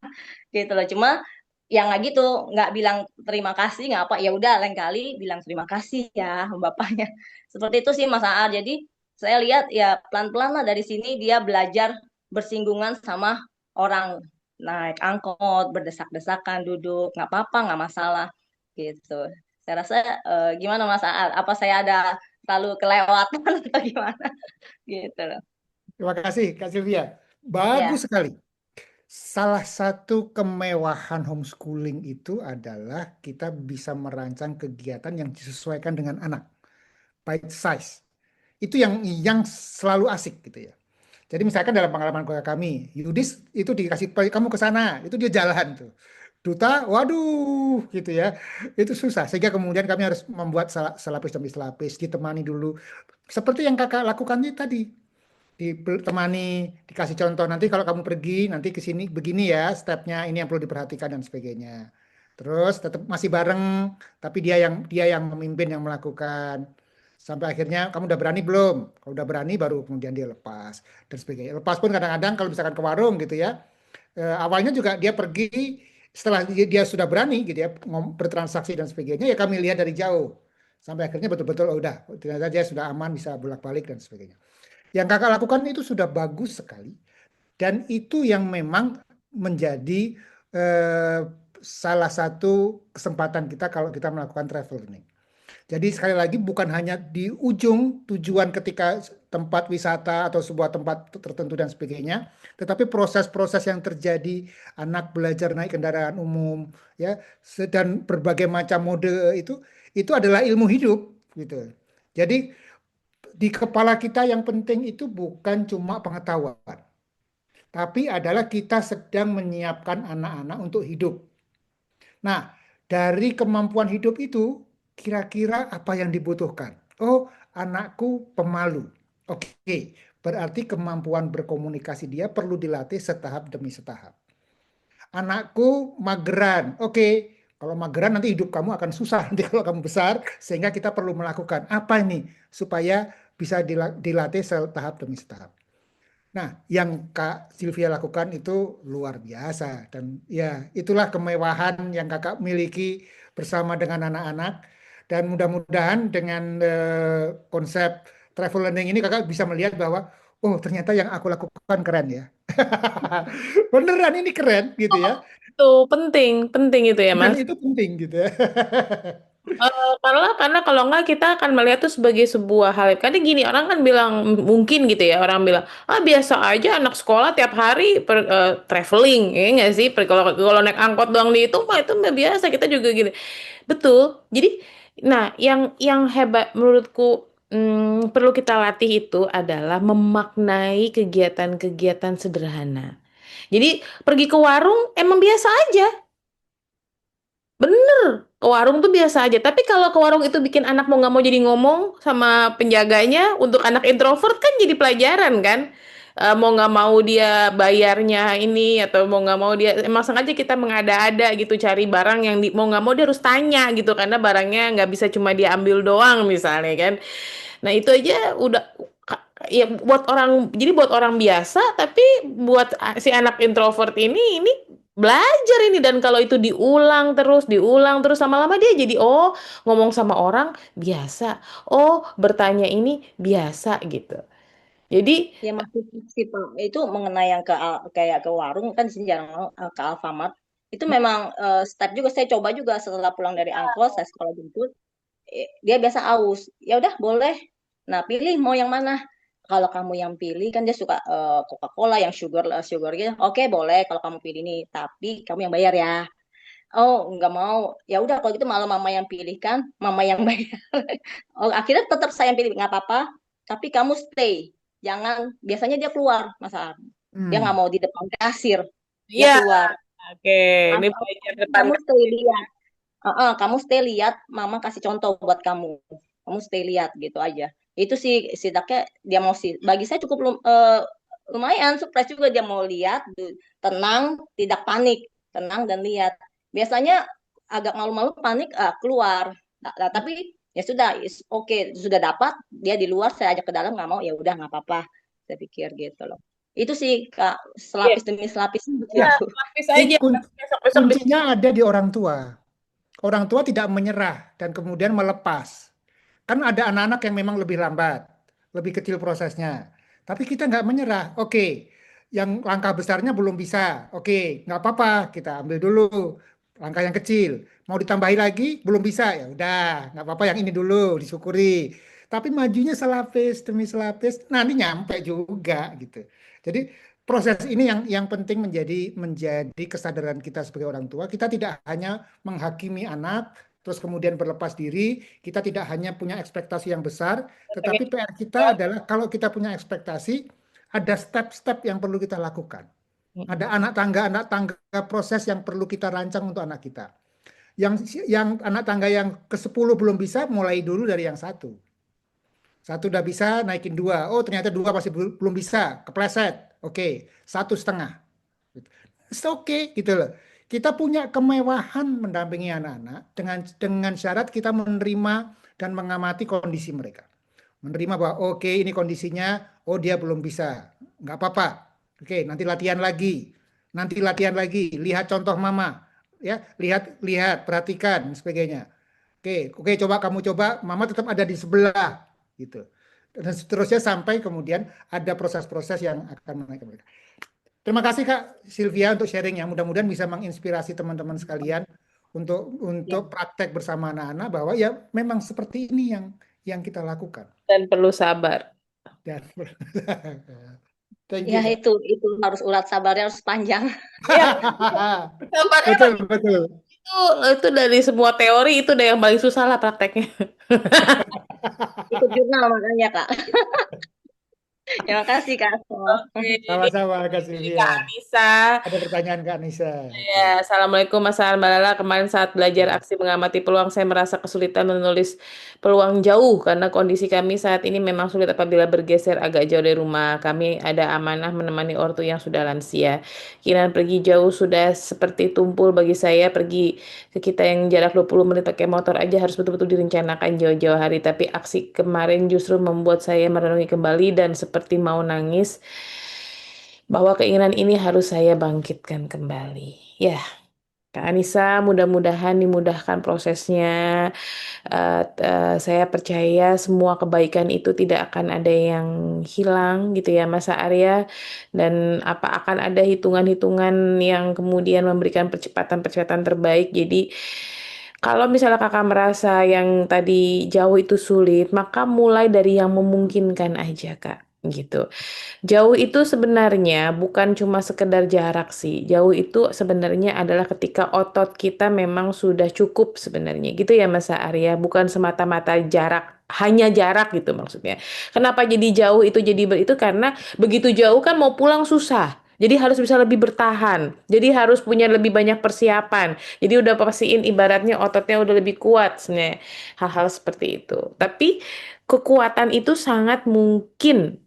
gitu loh. Cuma yang nggak gitu, nggak bilang terima kasih, nggak apa. Ya udah, lain kali bilang terima kasih ya bapaknya. Seperti itu sih Mas Aar. Jadi saya lihat ya pelan-pelan lah dari sini dia belajar bersinggungan sama orang, naik angkot, berdesak-desakan, duduk, nggak apa-apa, nggak masalah gitu. Saya rasa gimana Mas Aar? Apa saya ada terlalu kelewatan atau gimana? Gitu loh. Terima kasih, Kak Sylvia. Ya, Bagus sekali. Salah satu kemewahan homeschooling itu adalah kita bisa merancang kegiatan yang disesuaikan dengan anak, bite size. Itu yang selalu asik gitu ya. Jadi misalkan dalam pengalaman keluarga kami, Yudis itu dikasih kamu ke sana, itu dia jalan tuh. Duta, waduh, gitu ya. Itu susah. Sehingga kemudian kami harus membuat selapis demi selapis, ditemani dulu. Seperti yang kakak lakukan tadi, ditemani, dikasih contoh. Nanti kalau kamu pergi, nanti ke sini begini ya, stepnya ini yang perlu diperhatikan dan sebagainya. Terus tetap masih bareng, tapi dia yang memimpin, yang melakukan. Sampai akhirnya kamu udah berani belum? Kalau udah berani baru kemudian dia lepas dan sebagainya. Lepas pun kadang-kadang kalau misalkan ke warung gitu ya, awalnya juga dia pergi setelah dia sudah berani gitu ya bertransaksi dan sebagainya ya kami lihat dari jauh sampai akhirnya betul-betul oh, udah ternyata dia sudah aman bisa bolak-balik dan sebagainya. Yang kakak lakukan itu sudah bagus sekali dan itu yang memang menjadi eh, salah satu kesempatan kita kalau kita melakukan traveling. Jadi sekali lagi bukan hanya di ujung tujuan ketika tempat wisata atau sebuah tempat tertentu dan sebagainya, tetapi proses-proses yang terjadi anak belajar naik kendaraan umum ya dan berbagai macam mode itu adalah ilmu hidup gitu. Jadi di kepala kita yang penting itu bukan cuma pengetahuan, tapi adalah kita sedang menyiapkan anak-anak untuk hidup. Nah, dari kemampuan hidup itu, kira-kira apa yang dibutuhkan? Oh, anakku pemalu. Oke, berarti kemampuan berkomunikasi dia perlu dilatih setahap demi setahap. Anakku mageran. Oke, kalau mageran nanti hidup kamu akan susah nanti kalau kamu besar, sehingga kita perlu melakukan apa ini supaya bisa dilatih setahap demi setahap. Nah, yang Kak Sylvia lakukan itu luar biasa dan ya itulah kemewahan yang Kakak miliki bersama dengan anak-anak dan mudah-mudahan dengan konsep travel learning ini Kakak bisa melihat bahwa oh ternyata yang aku lakukan keren ya. Beneran ini keren gitu ya. Itu penting, penting itu ya, Dan Mas. itu penting gitu ya. Karena kalau enggak kita akan melihat itu sebagai sebuah hal. Karena gini, orang kan bilang mungkin gitu ya, orang bilang, ah biasa aja anak sekolah tiap hari traveling, ya nggak sih? Kalau kalau naik angkot doang dihitung mah itu mah biasa, kita juga gitu. Betul. Jadi, nah yang hebat menurutku perlu kita latih itu adalah memaknai kegiatan-kegiatan sederhana. Jadi pergi ke warung emang biasa aja. Bener, ke warung tuh biasa aja. Tapi kalau ke warung itu bikin anak mau nggak mau jadi ngomong sama penjaganya, untuk anak introvert kan jadi pelajaran kan. Mau nggak mau dia bayarnya ini atau mau nggak mau dia emang sengaja kita mengada-ada gitu cari barang yang mau nggak mau dia harus tanya gitu karena barangnya nggak bisa cuma dia ambil doang misalnya kan. Nah itu aja udah ya buat orang jadi buat orang biasa tapi buat si anak introvert ini belajar ini dan kalau itu diulang terus lama-lama dia jadi oh ngomong sama orang biasa, oh bertanya ini biasa gitu. Jadi ya masih sih Pak. Itu mengenai yang kayak ke warung kan di sini jarang ke Alfamart. Itu memang step juga saya coba juga setelah pulang dari angkot, saya sekolah jemput, dia biasa aus. Ya udah boleh. Nah, pilih mau yang mana. Kalau kamu yang pilih kan dia suka Coca-Cola yang sugar gitu. Oke, boleh kalau kamu pilih nih, tapi kamu yang bayar ya. Oh, nggak mau. Ya udah kalau gitu malah mama yang pilih kan, mama yang bayar. Oh, akhirnya tetap saya yang pilih, nggak apa-apa. Tapi kamu stay. Jangan, biasanya dia keluar, masa dia nggak Hmm. mau di depan kasir. Dia ya keluar. oke ini Atau belajar depan kamu kan. stay lihat. Kamu stay lihat, mama kasih contoh buat kamu. Kamu stay lihat gitu aja. Itu sih setidaknya dia mau sih. Bagi saya cukup lumayan surprise juga dia mau lihat, tenang, tidak panik, tenang dan lihat. Biasanya agak malu-malu panik keluar. Nah, tapi ya sudah, oke, sudah dapat dia di luar, saya ajak ke dalam, nggak mau ya udah nggak apa-apa, saya pikir gitu loh. Itu sih Kak, Iya, selapis demi selapis ya, begitu. lapis aja. Besok-besok bisa. Kuncinya ada di orang tua. Orang tua tidak menyerah dan kemudian melepas. Kan ada anak-anak yang memang lebih lambat, lebih kecil prosesnya. Tapi kita nggak menyerah. Oke, yang langkah besarnya belum bisa. Oke, nggak apa-apa, kita ambil dulu langkah yang kecil. Mau ditambahi lagi, belum bisa. Ya udah, nggak apa-apa yang ini dulu, disyukuri. Tapi majunya selapis demi selapis, nanti nyampe juga gitu. Jadi proses ini yang penting menjadi kesadaran kita sebagai orang tua. Kita tidak hanya menghakimi anak, terus kemudian berlepas diri, kita tidak hanya punya ekspektasi yang besar, tetapi PR kita adalah kalau kita punya ekspektasi, ada step-step yang perlu kita lakukan. Ada anak tangga proses yang perlu kita rancang untuk anak kita. Yang anak tangga yang ke-10 belum bisa, mulai dulu dari yang satu. Satu udah bisa, naikin dua. Oh, ternyata dua masih belum bisa, kepleset. Oke, 1,5. It's okay gitu loh. Kita punya kemewahan mendampingi anak-anak dengan syarat kita menerima dan mengamati kondisi mereka. Menerima bahwa oke, ini kondisinya, oh dia belum bisa, nggak apa-apa. Oke, nanti latihan lagi, nanti latihan lagi. Lihat contoh mama, ya, lihat, perhatikan, dan sebagainya. Oke, coba kamu coba, mama tetap ada di sebelah, gitu. Dan seterusnya sampai kemudian ada proses-proses yang akan menaikkan mereka. Terima kasih Kak Sylvia untuk sharingnya. Mudah-mudahan bisa menginspirasi teman-teman sekalian Ya. untuk praktek bersama anak-anak bahwa ya memang seperti ini yang kita lakukan. Dan perlu sabar. Dan thank Ya you Kak. itu harus urat sabarnya harus panjang. Ya, sabarnya Betul, betul. itu dari semua teori itu udah yang paling susah lah prakteknya. Ikut jurnal makanya Kak. Terima kasih Kak. Oke, Sama-sama Kak ini Sylvia. Kak Anissa. Ada pertanyaan Kak Nisa. Ya, Oke. Assalamualaikum Mas Mbak Lala. Kemarin saat belajar aksi mengamati peluang, saya merasa kesulitan menulis peluang jauh karena kondisi kami saat ini memang sulit apabila bergeser agak jauh dari rumah. Kami ada amanah menemani ortu yang sudah lansia. Keinginan pergi jauh sudah seperti tumpul bagi saya. Pergi ke kita yang jarak 20 menit pakai motor aja harus betul-betul direncanakan jauh-jauh hari. Tapi aksi kemarin justru membuat saya merenungi kembali dan seperti mau nangis bahwa keinginan ini harus saya bangkitkan kembali. Ya, Kak Anissa, mudah-mudahan dimudahkan prosesnya. Saya percaya semua kebaikan itu tidak akan ada yang hilang gitu ya, Mas Arya. Dan apa akan ada hitungan-hitungan yang kemudian memberikan percepatan-percepatan terbaik. Jadi kalau misalnya kakak merasa yang tadi jauh itu sulit, maka mulai dari yang memungkinkan aja, Kak. Gitu. Jauh itu sebenarnya bukan cuma sekedar jarak sih. Jauh itu sebenarnya adalah ketika otot kita memang sudah cukup sebenarnya. Gitu ya Mas Arya. Bukan semata-mata jarak, hanya jarak gitu maksudnya. Kenapa jadi jauh itu jadi itu karena begitu jauh kan mau pulang susah. Jadi harus bisa lebih bertahan. Jadi harus punya lebih banyak persiapan. Jadi udah pastiin ibaratnya ototnya udah lebih kuat sebenarnya. Hal-hal seperti itu. Tapi kekuatan itu sangat mungkin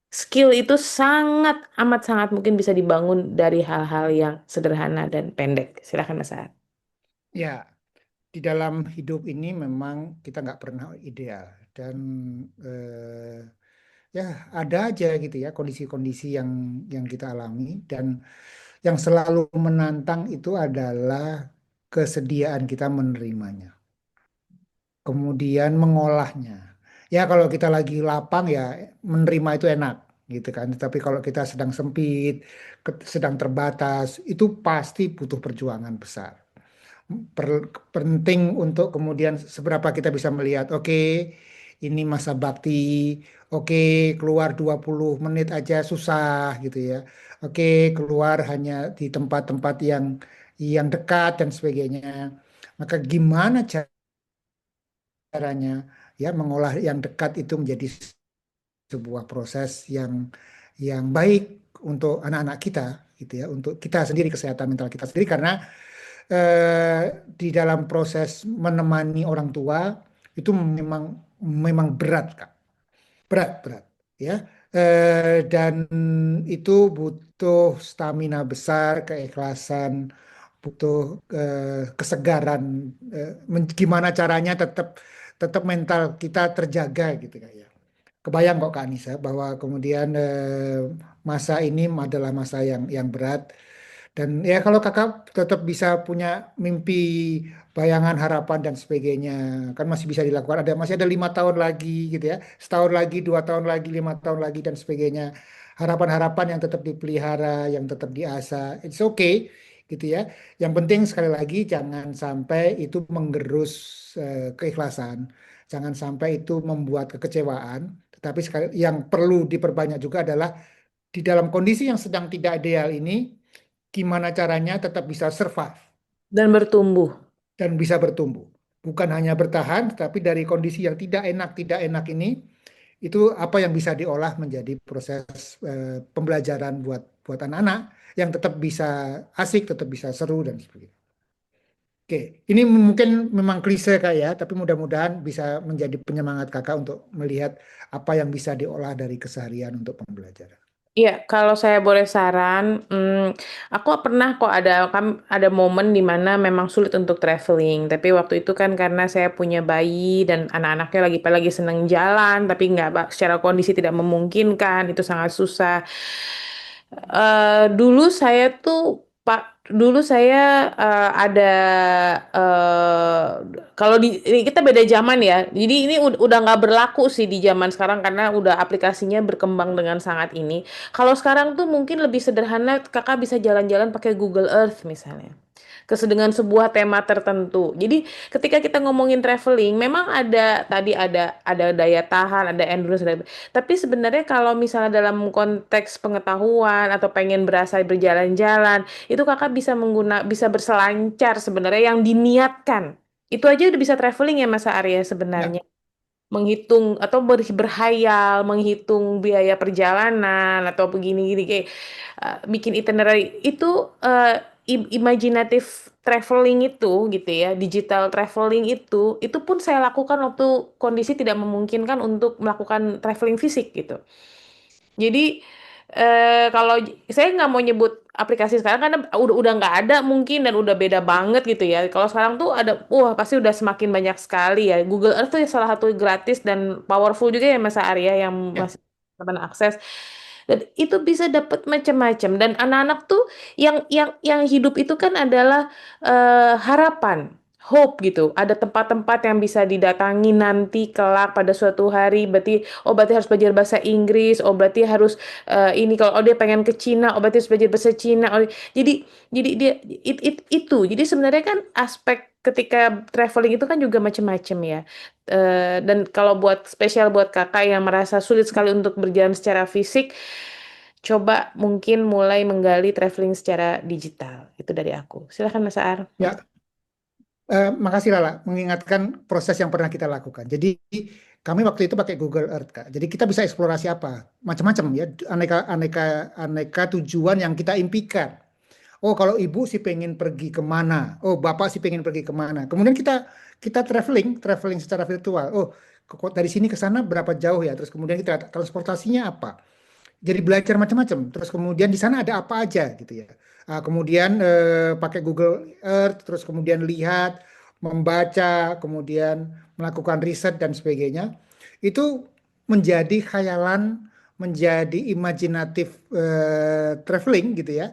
skill itu sangat amat sangat mungkin bisa dibangun dari hal-hal yang sederhana dan pendek. Silakan Mas Saad. Ya, di dalam hidup ini memang kita nggak pernah ideal dan ya ada aja gitu ya kondisi-kondisi yang kita alami dan yang selalu menantang itu adalah kesediaan kita menerimanya, kemudian mengolahnya. Ya kalau kita lagi lapang ya menerima itu enak gitu kan. Tapi kalau kita sedang sempit, sedang terbatas, itu pasti butuh perjuangan besar. Penting untuk kemudian seberapa kita bisa melihat, oke, ini masa bakti, oke, keluar 20 menit aja susah gitu ya. Oke, keluar hanya di tempat-tempat yang dekat dan sebagainya. Maka gimana caranya ya mengolah yang dekat itu menjadi sebuah proses yang baik untuk anak-anak kita gitu ya, untuk kita sendiri, kesehatan mental kita sendiri karena di dalam proses menemani orang tua itu memang memang berat Kak, berat ya. Dan itu butuh stamina besar, keikhlasan, butuh kesegaran, gimana caranya tetap tetap mental kita terjaga gitu Kak ya. Kebayang kok Kak Anissa bahwa kemudian masa ini adalah masa yang berat. Dan ya kalau kakak tetap bisa punya mimpi, bayangan, harapan dan sebagainya, kan masih bisa dilakukan. Masih ada 5 tahun lagi gitu ya, setahun lagi, 2 tahun lagi, 5 tahun lagi dan sebagainya. Harapan-harapan yang tetap dipelihara, yang tetap diasah, it's okay gitu ya. Yang penting sekali lagi jangan sampai itu menggerus keikhlasan, jangan sampai itu membuat kekecewaan. Tetapi sekali yang perlu diperbanyak juga adalah di dalam kondisi yang sedang tidak ideal ini gimana caranya tetap bisa survive Dan bertumbuh. dan bisa bertumbuh. Bukan hanya bertahan, tetapi dari kondisi yang tidak enak ini, itu apa yang bisa diolah menjadi proses pembelajaran buat anak-anak yang tetap bisa asik, tetap bisa seru dan sebagainya. Oke, ini mungkin memang klise Kak ya, tapi mudah-mudahan bisa menjadi penyemangat Kakak untuk melihat apa yang bisa diolah dari keseharian untuk pembelajaran. Iya, kalau saya boleh saran, aku pernah kok ada momen di mana memang sulit untuk traveling. Tapi waktu itu kan karena saya punya bayi dan anak-anaknya lagi seneng jalan, tapi nggak secara kondisi tidak memungkinkan, itu sangat susah. Dulu saya tuh dulu saya ada eh kalau ini kita beda zaman ya. Jadi ini udah nggak berlaku sih di zaman sekarang karena udah aplikasinya berkembang dengan sangat ini. Kalau sekarang tuh mungkin lebih sederhana, kakak bisa jalan-jalan pakai Google Earth misalnya. Dengan sebuah tema tertentu. Jadi ketika kita ngomongin traveling, memang ada daya tahan, ada endurance, tapi sebenarnya kalau misalnya dalam konteks pengetahuan atau pengen berasa berjalan-jalan, itu kakak bisa berselancar sebenarnya yang diniatkan. Itu aja udah bisa traveling ya Mas Arya Ya, sebenarnya, menghitung atau berhayal, menghitung biaya perjalanan atau begini-gini kayak bikin itinerary itu imaginative traveling itu gitu ya, digital traveling itu pun saya lakukan waktu kondisi tidak memungkinkan untuk melakukan traveling fisik gitu. Jadi kalau saya nggak mau nyebut aplikasi sekarang karena udah nggak ada mungkin dan udah beda banget gitu ya. Kalau sekarang tuh ada, wah pasti udah semakin banyak sekali ya. Google Earth tuh salah satu gratis dan powerful juga ya Mas Arya yang ya. masih teman akses. Dan itu bisa dapat macam-macam dan anak-anak tuh yang hidup itu kan adalah harapan. Hope gitu, ada tempat-tempat yang bisa didatangi nanti kelak pada suatu hari. Berarti harus belajar bahasa Inggris. Berarti harus ini kalau dia pengen ke Cina, berarti harus belajar bahasa Cina. Jadi dia itu. Jadi sebenarnya kan aspek ketika traveling itu kan juga macam-macam ya. Dan kalau spesial buat kakak yang merasa sulit sekali untuk berjalan secara fisik, coba mungkin mulai menggali traveling secara digital. Itu dari aku. Silakan Mas Ar. Ya, makasih Lala mengingatkan proses yang pernah kita lakukan. Jadi kami waktu itu pakai Google Earth Kak. Jadi kita bisa eksplorasi apa? Macam-macam ya, aneka tujuan yang kita impikan. Oh kalau ibu sih pengen pergi kemana? Oh bapak sih pengen pergi kemana? Kemudian kita kita traveling secara virtual. Oh dari sini ke sana berapa jauh ya? Terus kemudian kita lihat transportasinya apa? Jadi belajar macam-macam. Terus kemudian di sana ada apa aja gitu ya. Kemudian pakai Google Earth, terus kemudian lihat, membaca, kemudian melakukan riset dan sebagainya. Itu menjadi khayalan, menjadi imajinatif traveling gitu ya,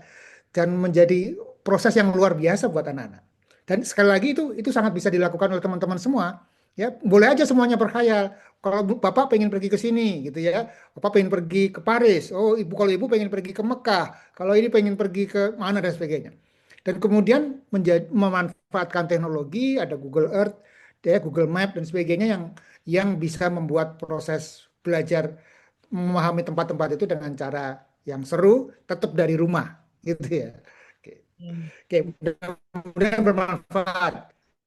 dan menjadi proses yang luar biasa buat anak-anak. Dan sekali lagi itu sangat bisa dilakukan oleh teman-teman semua. Ya, boleh aja semuanya berkhayal. Kalau bapak pengen pergi ke sini, gitu ya, bapak pengen pergi ke Paris. Oh, kalau ibu pengen pergi ke Mekah. Kalau ini pengen pergi ke mana dan sebagainya. Dan kemudian memanfaatkan teknologi, ada Google Earth, ya, Google Map dan sebagainya yang bisa membuat proses belajar memahami tempat-tempat itu dengan cara yang seru, tetap dari rumah, gitu ya. Oke, Hmm. Oke, mudah-mudahan bermanfaat.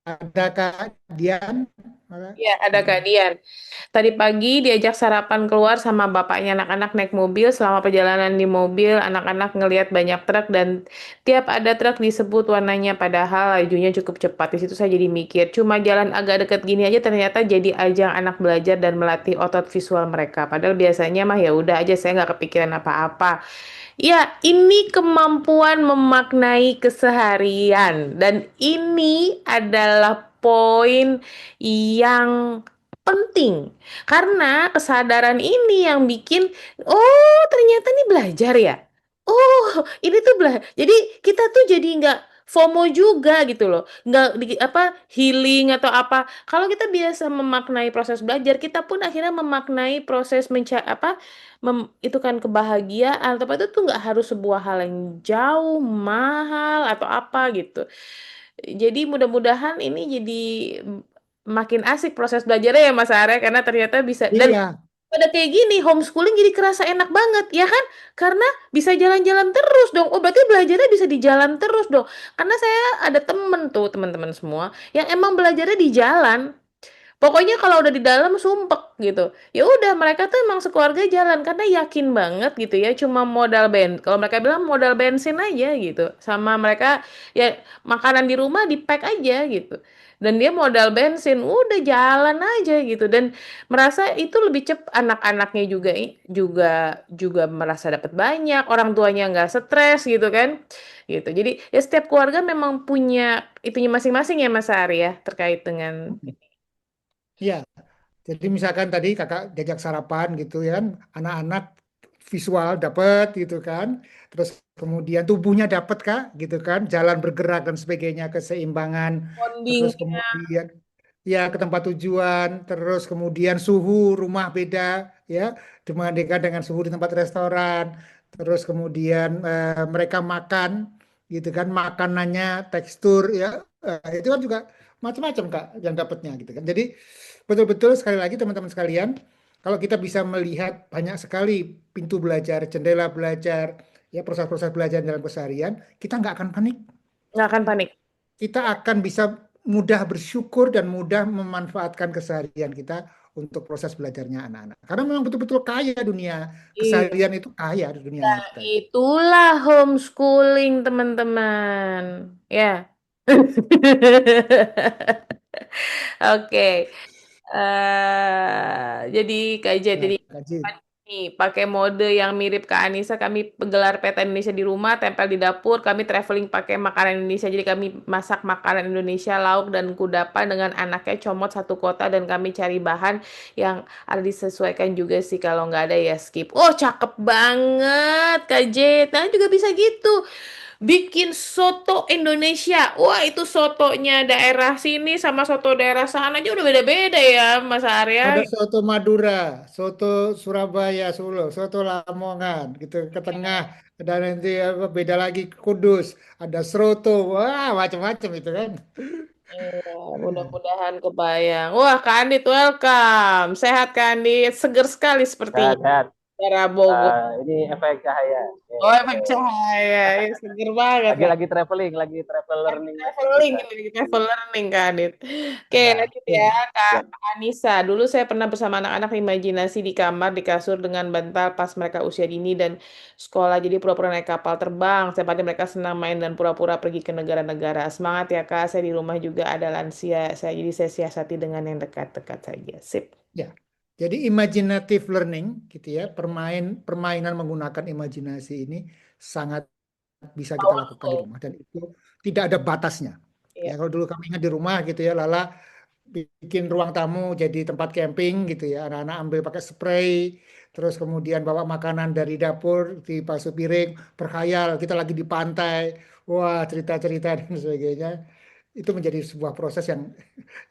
Ada Kak Dian? Maka, Iya, ada Kak Dian. Tadi pagi diajak sarapan keluar sama bapaknya anak-anak naik mobil. Selama perjalanan di mobil, anak-anak ngelihat banyak truk dan tiap ada truk disebut warnanya padahal lajunya cukup cepat. Di situ saya jadi mikir, cuma jalan agak deket gini aja ternyata jadi ajang anak belajar dan melatih otot visual mereka. Padahal biasanya mah ya udah aja saya nggak kepikiran apa-apa. Ya, ini kemampuan memaknai keseharian dan ini adalah poin yang penting karena kesadaran ini yang bikin oh ternyata ini belajar ya. Oh, ini tuh belajar. Jadi kita tuh jadi nggak FOMO juga gitu loh. Nggak apa healing atau apa. Kalau kita biasa memaknai proses belajar, kita pun akhirnya memaknai proses apa itu kan kebahagiaan tapi itu tuh nggak harus sebuah hal yang jauh mahal atau apa gitu. Jadi mudah-mudahan ini jadi makin asik proses belajarnya ya Mas Arya karena ternyata bisa dan iya, pada kayak gini homeschooling jadi kerasa enak banget ya kan karena bisa jalan-jalan terus dong. Oh berarti belajarnya bisa di jalan terus dong karena saya ada temen tuh teman-teman semua yang emang belajarnya di jalan. Pokoknya kalau udah di dalam sumpek gitu. Ya udah mereka tuh emang sekeluarga jalan karena yakin banget gitu ya cuma modal kalau mereka bilang modal bensin aja gitu. Sama mereka ya makanan di rumah di-pack aja gitu. Dan dia modal bensin udah jalan aja gitu dan merasa itu lebih cepat anak-anaknya juga juga juga merasa dapat banyak, orang tuanya nggak stres gitu kan. Gitu. Jadi ya setiap keluarga memang punya itunya masing-masing ya Mas Ari ya terkait dengan iya. Jadi misalkan tadi kakak diajak sarapan gitu ya kan, anak-anak visual dapat gitu kan, terus kemudian tubuhnya dapat kak gitu kan, jalan bergerak dan sebagainya, keseimbangan, bonding. terus kemudian ya ke tempat tujuan, terus kemudian suhu rumah beda ya dibandingkan dengan suhu di tempat restoran, terus kemudian mereka makan gitu kan, makanannya tekstur ya, itu kan juga macam-macam kak yang dapatnya gitu kan. Jadi betul-betul sekali lagi teman-teman sekalian, kalau kita bisa melihat banyak sekali pintu belajar, jendela belajar, ya proses-proses belajar dalam keseharian, kita nggak akan panik. Nggak akan panik. Kita akan bisa mudah bersyukur dan mudah memanfaatkan keseharian kita untuk proses belajarnya anak-anak. Karena memang betul-betul kaya dunia Iya, keseharian itu kaya di dunia nyata itu. itulah homeschooling, teman-teman. Ya. Oke. Jadi Ya, jadi kaji. nih pakai mode yang mirip ke Anissa, kami gelar peta Indonesia di rumah, tempel di dapur, kami traveling pakai makanan Indonesia. Jadi kami masak makanan Indonesia, lauk dan kudapan dengan anaknya comot satu kota dan kami cari bahan yang ada disesuaikan juga sih kalau nggak ada ya skip. Oh cakep banget Kak Jet. Nah juga bisa gitu. Bikin soto Indonesia. Wah, itu sotonya daerah sini sama soto daerah sana aja udah beda-beda ya, Mas Ada Arya. soto Madura, soto Surabaya, Solo, soto Lamongan, gitu ke tengah. Ada nanti apa, beda lagi Kudus, ada Seroto, wah macam-macam itu kan. Iya, mudah-mudahan kebayang. Wah, Kak Andit, welcome. Sehat, Kak Andit. Seger sekali sepertinya. Sehat-sehat. Daerah Bogor. Ini efek cahaya. Oh, efek cahaya. Ya, seger banget, Kak. Lagi traveling, lagi travel Lagi learning aja traveling kita. ini, lagi travel learning kan Dit. Oke, Nah, lanjut ya Ya, Kak ya. Anissa. Dulu saya pernah bersama anak-anak imajinasi di kamar, di kasur dengan bantal pas mereka usia dini dan sekolah. Jadi pura-pura naik kapal terbang. Setiap hari mereka senang main dan pura-pura pergi ke negara-negara. Semangat ya Kak, saya di rumah juga ada lansia. Jadi saya siasati dengan yang dekat-dekat saja. Sip. ya. Jadi imaginative learning, gitu ya, permainan menggunakan imajinasi ini sangat bisa kita lakukan di Powerful. rumah dan itu tidak ada batasnya. Ya, Iya. kalau dulu kami ingat di rumah gitu ya, Lala bikin ruang tamu jadi tempat camping gitu ya, anak-anak ambil pakai spray, terus kemudian bawa makanan dari dapur di pasu piring, berkhayal kita lagi di pantai, wah cerita-cerita dan sebagainya. Itu menjadi sebuah proses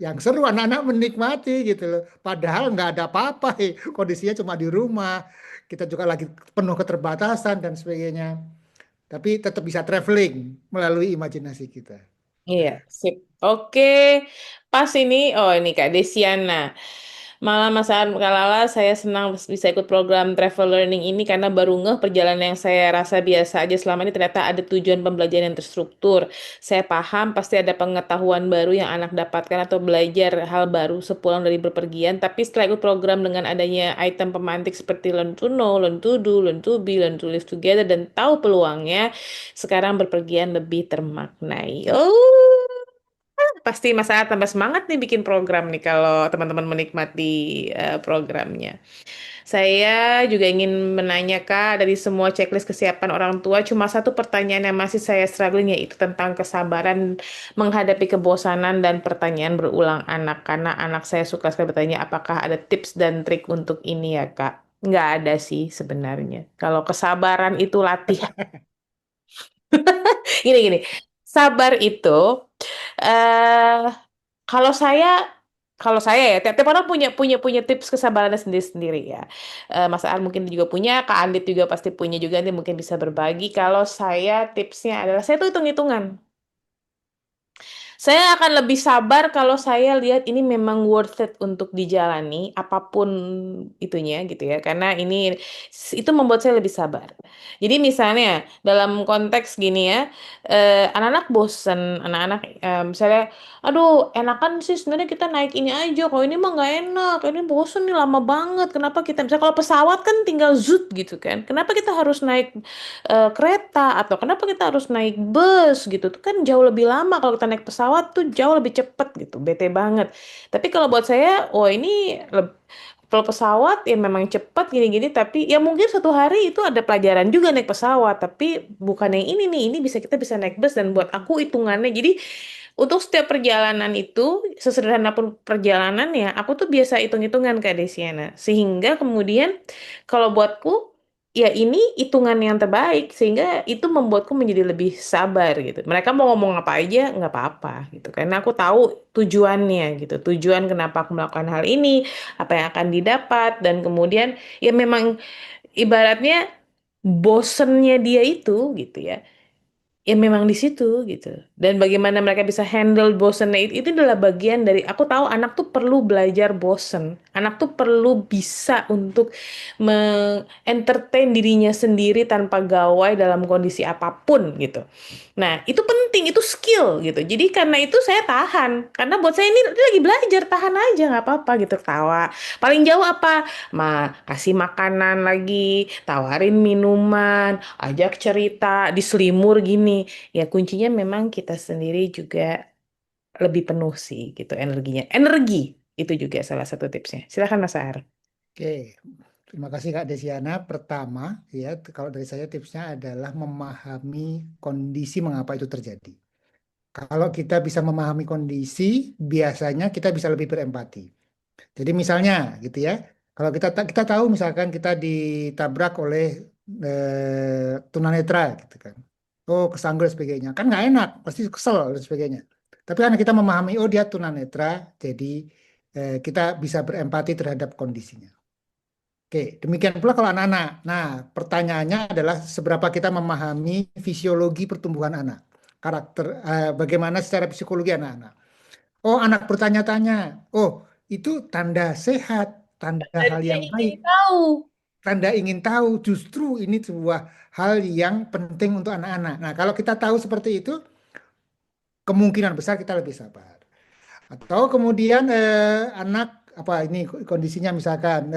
yang seru, anak-anak menikmati gitu loh. Padahal nggak ada apa-apa, kondisinya cuma di rumah, kita juga lagi penuh keterbatasan dan sebagainya. Tapi tetap bisa traveling melalui imajinasi kita. Iya, sip. Oke, pas ini. Oh, ini Kak Desiana. Malah Mas Kalala, saya senang bisa ikut program travel learning ini karena baru ngeh perjalanan yang saya rasa biasa aja selama ini ternyata ada tujuan pembelajaran yang terstruktur. Saya paham pasti ada pengetahuan baru yang anak dapatkan atau belajar hal baru sepulang dari bepergian. Tapi setelah ikut program dengan adanya item pemantik seperti learn to know, learn to do, learn to be, learn to live together, dan tahu peluangnya, sekarang berpergian lebih termaknai. Oh. Pasti Mas Aat tambah semangat nih bikin program nih kalau teman-teman menikmati programnya. Saya juga ingin menanya Kak, dari semua checklist kesiapan orang tua, cuma satu pertanyaan yang masih saya struggling yaitu tentang kesabaran menghadapi kebosanan dan pertanyaan berulang anak. Karena anak saya suka sekali bertanya apakah ada tips dan trik untuk ini ya Kak. Nggak ada sih sebenarnya. Kalau kesabaran itu latihan. Gini-gini, sabar itu eh kalau saya ya tiap orang punya punya punya tips kesabarannya sendiri-sendiri ya. Mas Aan mungkin juga punya, Kak Andit juga pasti punya juga, nanti mungkin bisa berbagi. Kalau saya tipsnya adalah saya tuh hitung-hitungan. Saya akan lebih sabar kalau saya lihat ini memang worth it untuk dijalani, apapun itunya gitu ya. Karena ini itu membuat saya lebih sabar. Jadi misalnya dalam konteks gini ya, anak-anak bosen, anak-anak misalnya, aduh enakan sih sebenarnya kita naik ini aja, kalau ini mah nggak enak, ini bosen nih lama banget. Kenapa kita, misalnya kalau pesawat kan tinggal zoot gitu kan, kenapa kita harus naik kereta atau kenapa kita harus naik bus gitu tuh kan jauh lebih lama, kalau kita naik pesawat tuh jauh lebih cepet gitu, bete banget. Tapi kalau buat saya, oh ini kalau pesawat ya memang cepat gini-gini, tapi ya mungkin suatu hari itu ada pelajaran juga naik pesawat, tapi bukan yang ini nih, ini kita bisa naik bus. Dan buat aku hitungannya, jadi untuk setiap perjalanan itu, sesederhana pun perjalanannya, aku tuh biasa hitung-hitungan Kak Desiana. Sehingga kemudian kalau buatku, ya ini hitungan yang terbaik. Sehingga itu membuatku menjadi lebih sabar gitu. Mereka mau ngomong apa aja, nggak apa-apa gitu. Karena aku tahu tujuannya gitu. Tujuan kenapa aku melakukan hal ini, apa yang akan didapat, dan kemudian ya memang ibaratnya bosennya dia itu gitu ya. Ya memang di situ gitu. Dan bagaimana mereka bisa handle bosennya itu adalah bagian dari, aku tahu anak tuh perlu belajar bosen. Anak tuh perlu bisa untuk entertain dirinya sendiri tanpa gawai dalam kondisi apapun gitu. Nah, itu penting, itu skill gitu. Jadi karena itu saya tahan. Karena buat saya ini dia lagi belajar, tahan aja nggak apa-apa gitu, tawa. Paling jauh apa? Kasih makanan lagi, tawarin minuman, ajak cerita, diselimur gini. Ya kuncinya memang kita sendiri juga lebih penuh sih gitu energinya. Energi itu juga salah satu tipsnya. Silakan Mas Ar. Oke, terima kasih Kak Desiana. Pertama, ya, kalau dari saya tipsnya adalah memahami kondisi mengapa itu terjadi. Kalau kita bisa memahami kondisi, biasanya kita bisa lebih berempati. Jadi misalnya, gitu ya, kalau kita tahu misalkan kita ditabrak oleh tunanetra, gitu kan, oh kesanggol dan sebagainya, kan nggak enak, pasti kesel dan sebagainya. Tapi karena kita memahami, oh dia tunanetra, jadi kita bisa berempati terhadap kondisinya. Oke, demikian pula kalau anak-anak. Nah, pertanyaannya adalah seberapa kita memahami fisiologi pertumbuhan anak, karakter, bagaimana secara psikologi anak-anak. Oh, anak bertanya-tanya. Oh, itu tanda sehat, tanda Dan hal dia yang baik, ingin tahu. tanda ingin tahu. Justru ini sebuah hal yang penting untuk anak-anak. Nah, kalau kita tahu seperti itu, kemungkinan besar kita lebih sabar. Atau kemudian anak apa ini kondisinya misalkan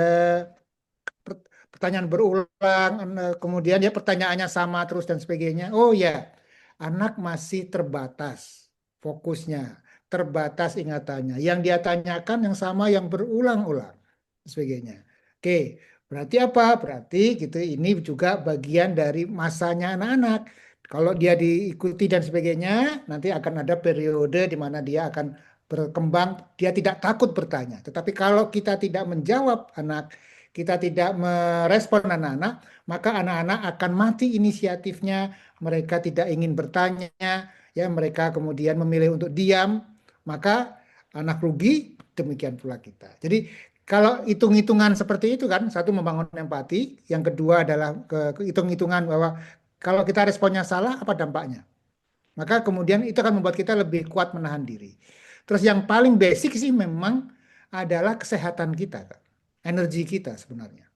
pertanyaan berulang, kemudian ya pertanyaannya sama terus dan sebagainya. Oh ya, anak masih terbatas fokusnya, terbatas ingatannya. Yang dia tanyakan yang sama yang berulang-ulang, dan sebagainya. Oke, berarti apa? Berarti gitu ini juga bagian dari masanya anak-anak. Kalau dia diikuti dan sebagainya, nanti akan ada periode di mana dia akan berkembang, dia tidak takut bertanya. Tetapi kalau kita tidak menjawab anak, kita tidak merespon anak-anak, maka anak-anak akan mati inisiatifnya, mereka tidak ingin bertanya, ya mereka kemudian memilih untuk diam, maka anak rugi, demikian pula kita. Jadi kalau hitung-hitungan seperti itu kan, satu membangun empati, yang kedua adalah hitung-hitungan bahwa kalau kita responnya salah, apa dampaknya? Maka kemudian itu akan membuat kita lebih kuat menahan diri. Terus yang paling basic sih memang adalah kesehatan kita, Kak. Energi kita sebenarnya.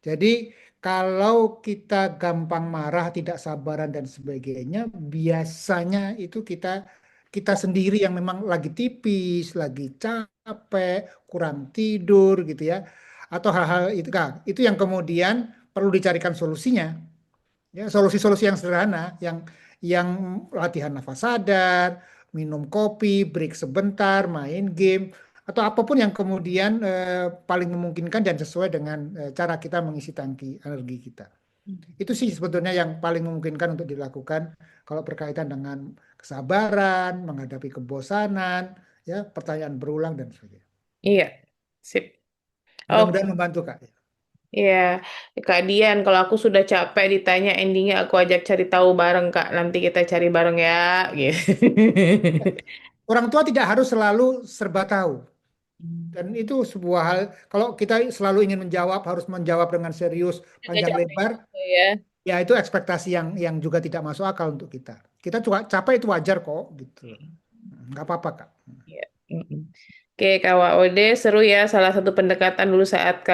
Jadi kalau kita gampang marah, tidak sabaran dan sebagainya, biasanya itu kita kita sendiri yang memang lagi tipis, lagi capek, kurang tidur gitu ya. Atau hal-hal itu, Kak, itu yang kemudian perlu dicarikan solusinya. Ya, solusi-solusi yang sederhana, yang latihan nafas sadar, minum kopi, break sebentar, main game, atau apapun yang kemudian paling memungkinkan dan sesuai dengan cara kita mengisi tangki energi kita. Itu sih sebetulnya yang paling memungkinkan untuk dilakukan kalau berkaitan dengan kesabaran, menghadapi kebosanan, ya, pertanyaan berulang dan sebagainya. Iya, sip. Oke. Mudah-mudahan membantu, Kak. Iya, Kak Dian, kalau aku sudah capek ditanya endingnya aku ajak cari tahu bareng Kak. Nanti kita cari bareng ya, gitu. Orang tua tidak harus selalu serba tahu. Dan itu sebuah hal, kalau kita selalu ingin menjawab, harus menjawab dengan serius, Agak panjang capek lebar, juga ya. ya itu ekspektasi yang juga tidak masuk akal untuk kita. Kita juga capek itu wajar kok, gitu. Nggak apa-apa, Kak. Iya. Mm-mm. Oke, Kak Ode, seru ya. Salah satu pendekatan dulu saat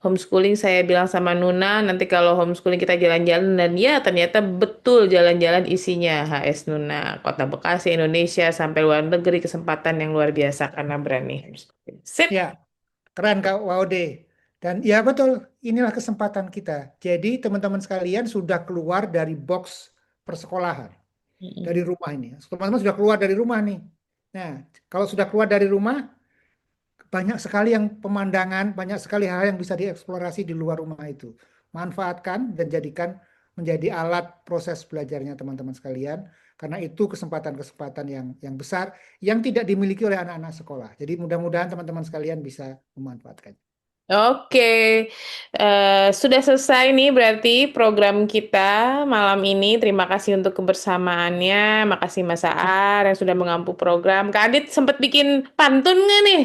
homeschooling saya bilang sama Nuna, nanti kalau homeschooling kita jalan-jalan dan ya ternyata betul jalan-jalan isinya HS Nuna, Kota Bekasi, Indonesia sampai luar negeri kesempatan yang luar biasa karena berani homeschooling. Sip. Ya, keren Kak Waude. Dan ya betul, inilah kesempatan kita. Jadi teman-teman sekalian sudah keluar dari box persekolahan, dari Mm-mm. rumah ini. Teman-teman sudah keluar dari rumah nih. Nah, kalau sudah keluar dari rumah, banyak sekali yang pemandangan, banyak sekali hal yang bisa dieksplorasi di luar rumah itu. Manfaatkan dan jadikan menjadi alat proses belajarnya teman-teman sekalian, karena itu kesempatan-kesempatan yang besar yang tidak dimiliki oleh anak-anak sekolah. Jadi mudah-mudahan teman-teman sekalian bisa memanfaatkan. Oke, sudah selesai nih berarti program kita malam ini. Terima kasih untuk kebersamaannya. Makasih Mas Aar yang sudah mengampu program. Kak Adit sempat bikin pantun nggak nih?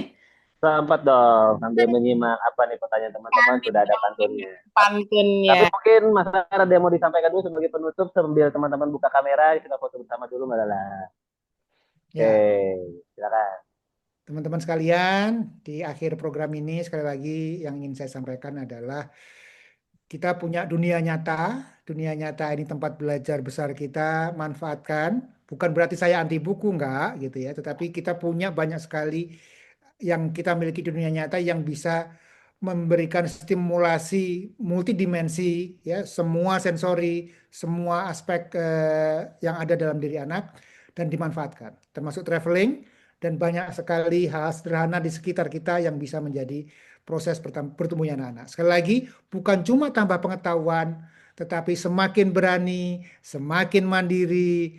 Sempat dong sambil menyimak apa nih pertanyaan Kak teman-teman Adit sudah ada yang pantunnya. pantunnya. Tapi mungkin Mas Ara ada yang mau disampaikan dulu sebagai penutup sambil teman-teman buka kamera kita foto bersama dulu Mbak Lala. Oke, Ya, silakan. teman-teman sekalian, di akhir program ini sekali lagi yang ingin saya sampaikan adalah kita punya dunia nyata ini tempat belajar besar kita, manfaatkan. Bukan berarti saya anti buku, enggak gitu ya, tetapi kita punya banyak sekali yang kita miliki di dunia nyata yang bisa memberikan stimulasi multidimensi, ya, semua sensori, semua aspek yang ada dalam diri anak dan dimanfaatkan, termasuk traveling dan banyak sekali hal sederhana di sekitar kita yang bisa menjadi proses pertumbuhnya anak-anak. Sekali lagi, bukan cuma tambah pengetahuan, tetapi semakin berani, semakin mandiri,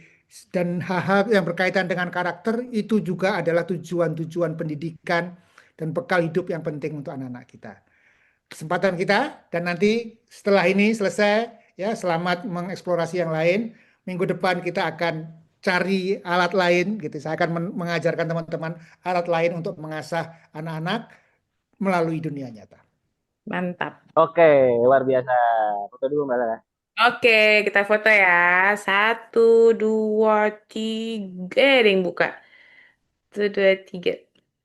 dan hal-hal yang berkaitan dengan karakter itu juga adalah tujuan-tujuan pendidikan dan bekal hidup yang penting untuk anak-anak kita. Kesempatan kita, dan nanti setelah ini selesai, ya, selamat mengeksplorasi yang lain. Minggu depan kita akan cari alat lain, gitu. Saya akan mengajarkan teman-teman alat lain untuk mengasah anak-anak melalui dunia nyata. Mantap. Oke, luar biasa. Foto dulu Mbak Lala. Oke, kita foto ya. Satu, dua, tiga. Ada yang buka. Satu, dua, tiga.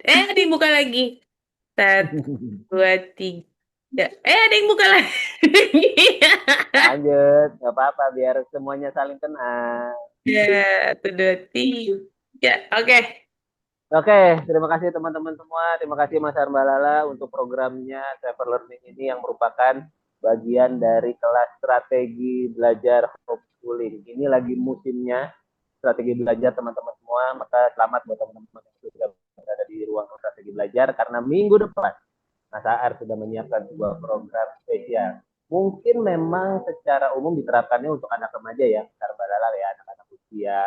Ada yang buka lagi. Satu, dua, tiga. Ada yang buka lagi. Lanjut, nggak apa-apa biar semuanya saling kenal. Ya, satu, dua, tiga. Oke. Oke, terima kasih teman-teman semua. Terima kasih Mas Arbalala untuk programnya Travel Learning ini yang merupakan bagian dari kelas strategi belajar homeschooling. Ini lagi musimnya strategi belajar teman-teman semua. Maka selamat buat teman-teman yang sudah berada di ruang strategi belajar karena minggu depan Mas Aar sudah menyiapkan sebuah program spesial. Mungkin memang secara umum diterapkannya untuk anak remaja ya, Mas Arbalala ya, anak-anak usia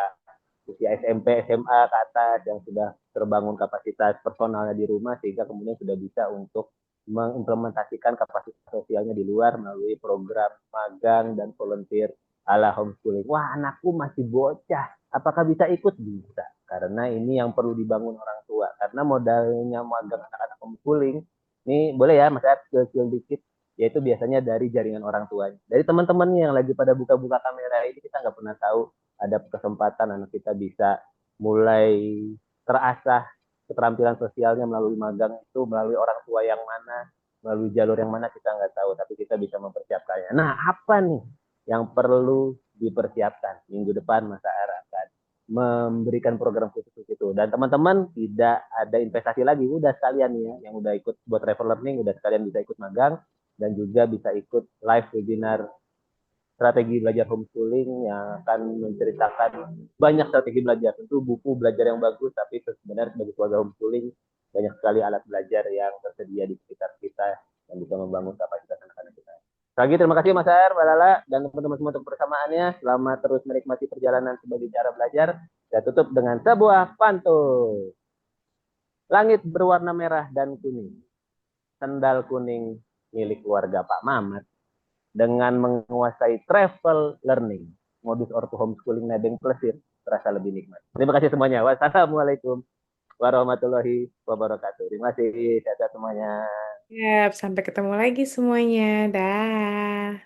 SMP, SMA ke atas yang sudah terbangun kapasitas personalnya di rumah sehingga kemudian sudah bisa untuk mengimplementasikan kapasitas sosialnya di luar melalui program magang dan volunteer ala homeschooling. Wah, anakku masih bocah. Apakah bisa ikut? Bisa. Karena ini yang perlu dibangun orang tua. Karena modalnya magang anak-anak homeschooling, ini boleh ya Mas Ed, skill dikit, yaitu biasanya dari jaringan orang tuanya. Dari teman-temannya yang lagi pada buka-buka kamera ini, kita nggak pernah tahu ada kesempatan anak kita bisa mulai terasah keterampilan sosialnya melalui magang itu melalui orang tua yang mana, melalui jalur yang mana kita nggak tahu, tapi kita bisa mempersiapkannya. Nah, apa nih yang perlu dipersiapkan? Minggu depan Mas Aar akan memberikan program khusus itu. Dan teman-teman tidak ada investasi lagi, udah sekalian ya, yang udah ikut buat travel learning, udah sekalian bisa ikut magang, dan juga bisa ikut live webinar strategi belajar homeschooling yang akan menceritakan banyak strategi belajar. Tentu buku belajar yang bagus, tapi sebenarnya sebagai keluarga homeschooling banyak sekali alat belajar yang tersedia di sekitar kita yang bisa membangun kapasitas anak-anak kita. Lagi terima kasih Mas Ar, Mbak Lala, dan teman-teman semua untuk kebersamaannya. Selamat terus menikmati perjalanan sebagai cara belajar. Saya tutup dengan sebuah pantun. Langit berwarna merah dan kuning. Sendal kuning milik keluarga Pak Mamat. Dengan menguasai travel learning, modus ortu homeschooling nebeng plesir terasa lebih nikmat. Terima kasih semuanya. Wassalamualaikum warahmatullahi wabarakatuh. Terima kasih. Sehat-sehat semuanya. Siap, sampai ketemu lagi semuanya. Dah.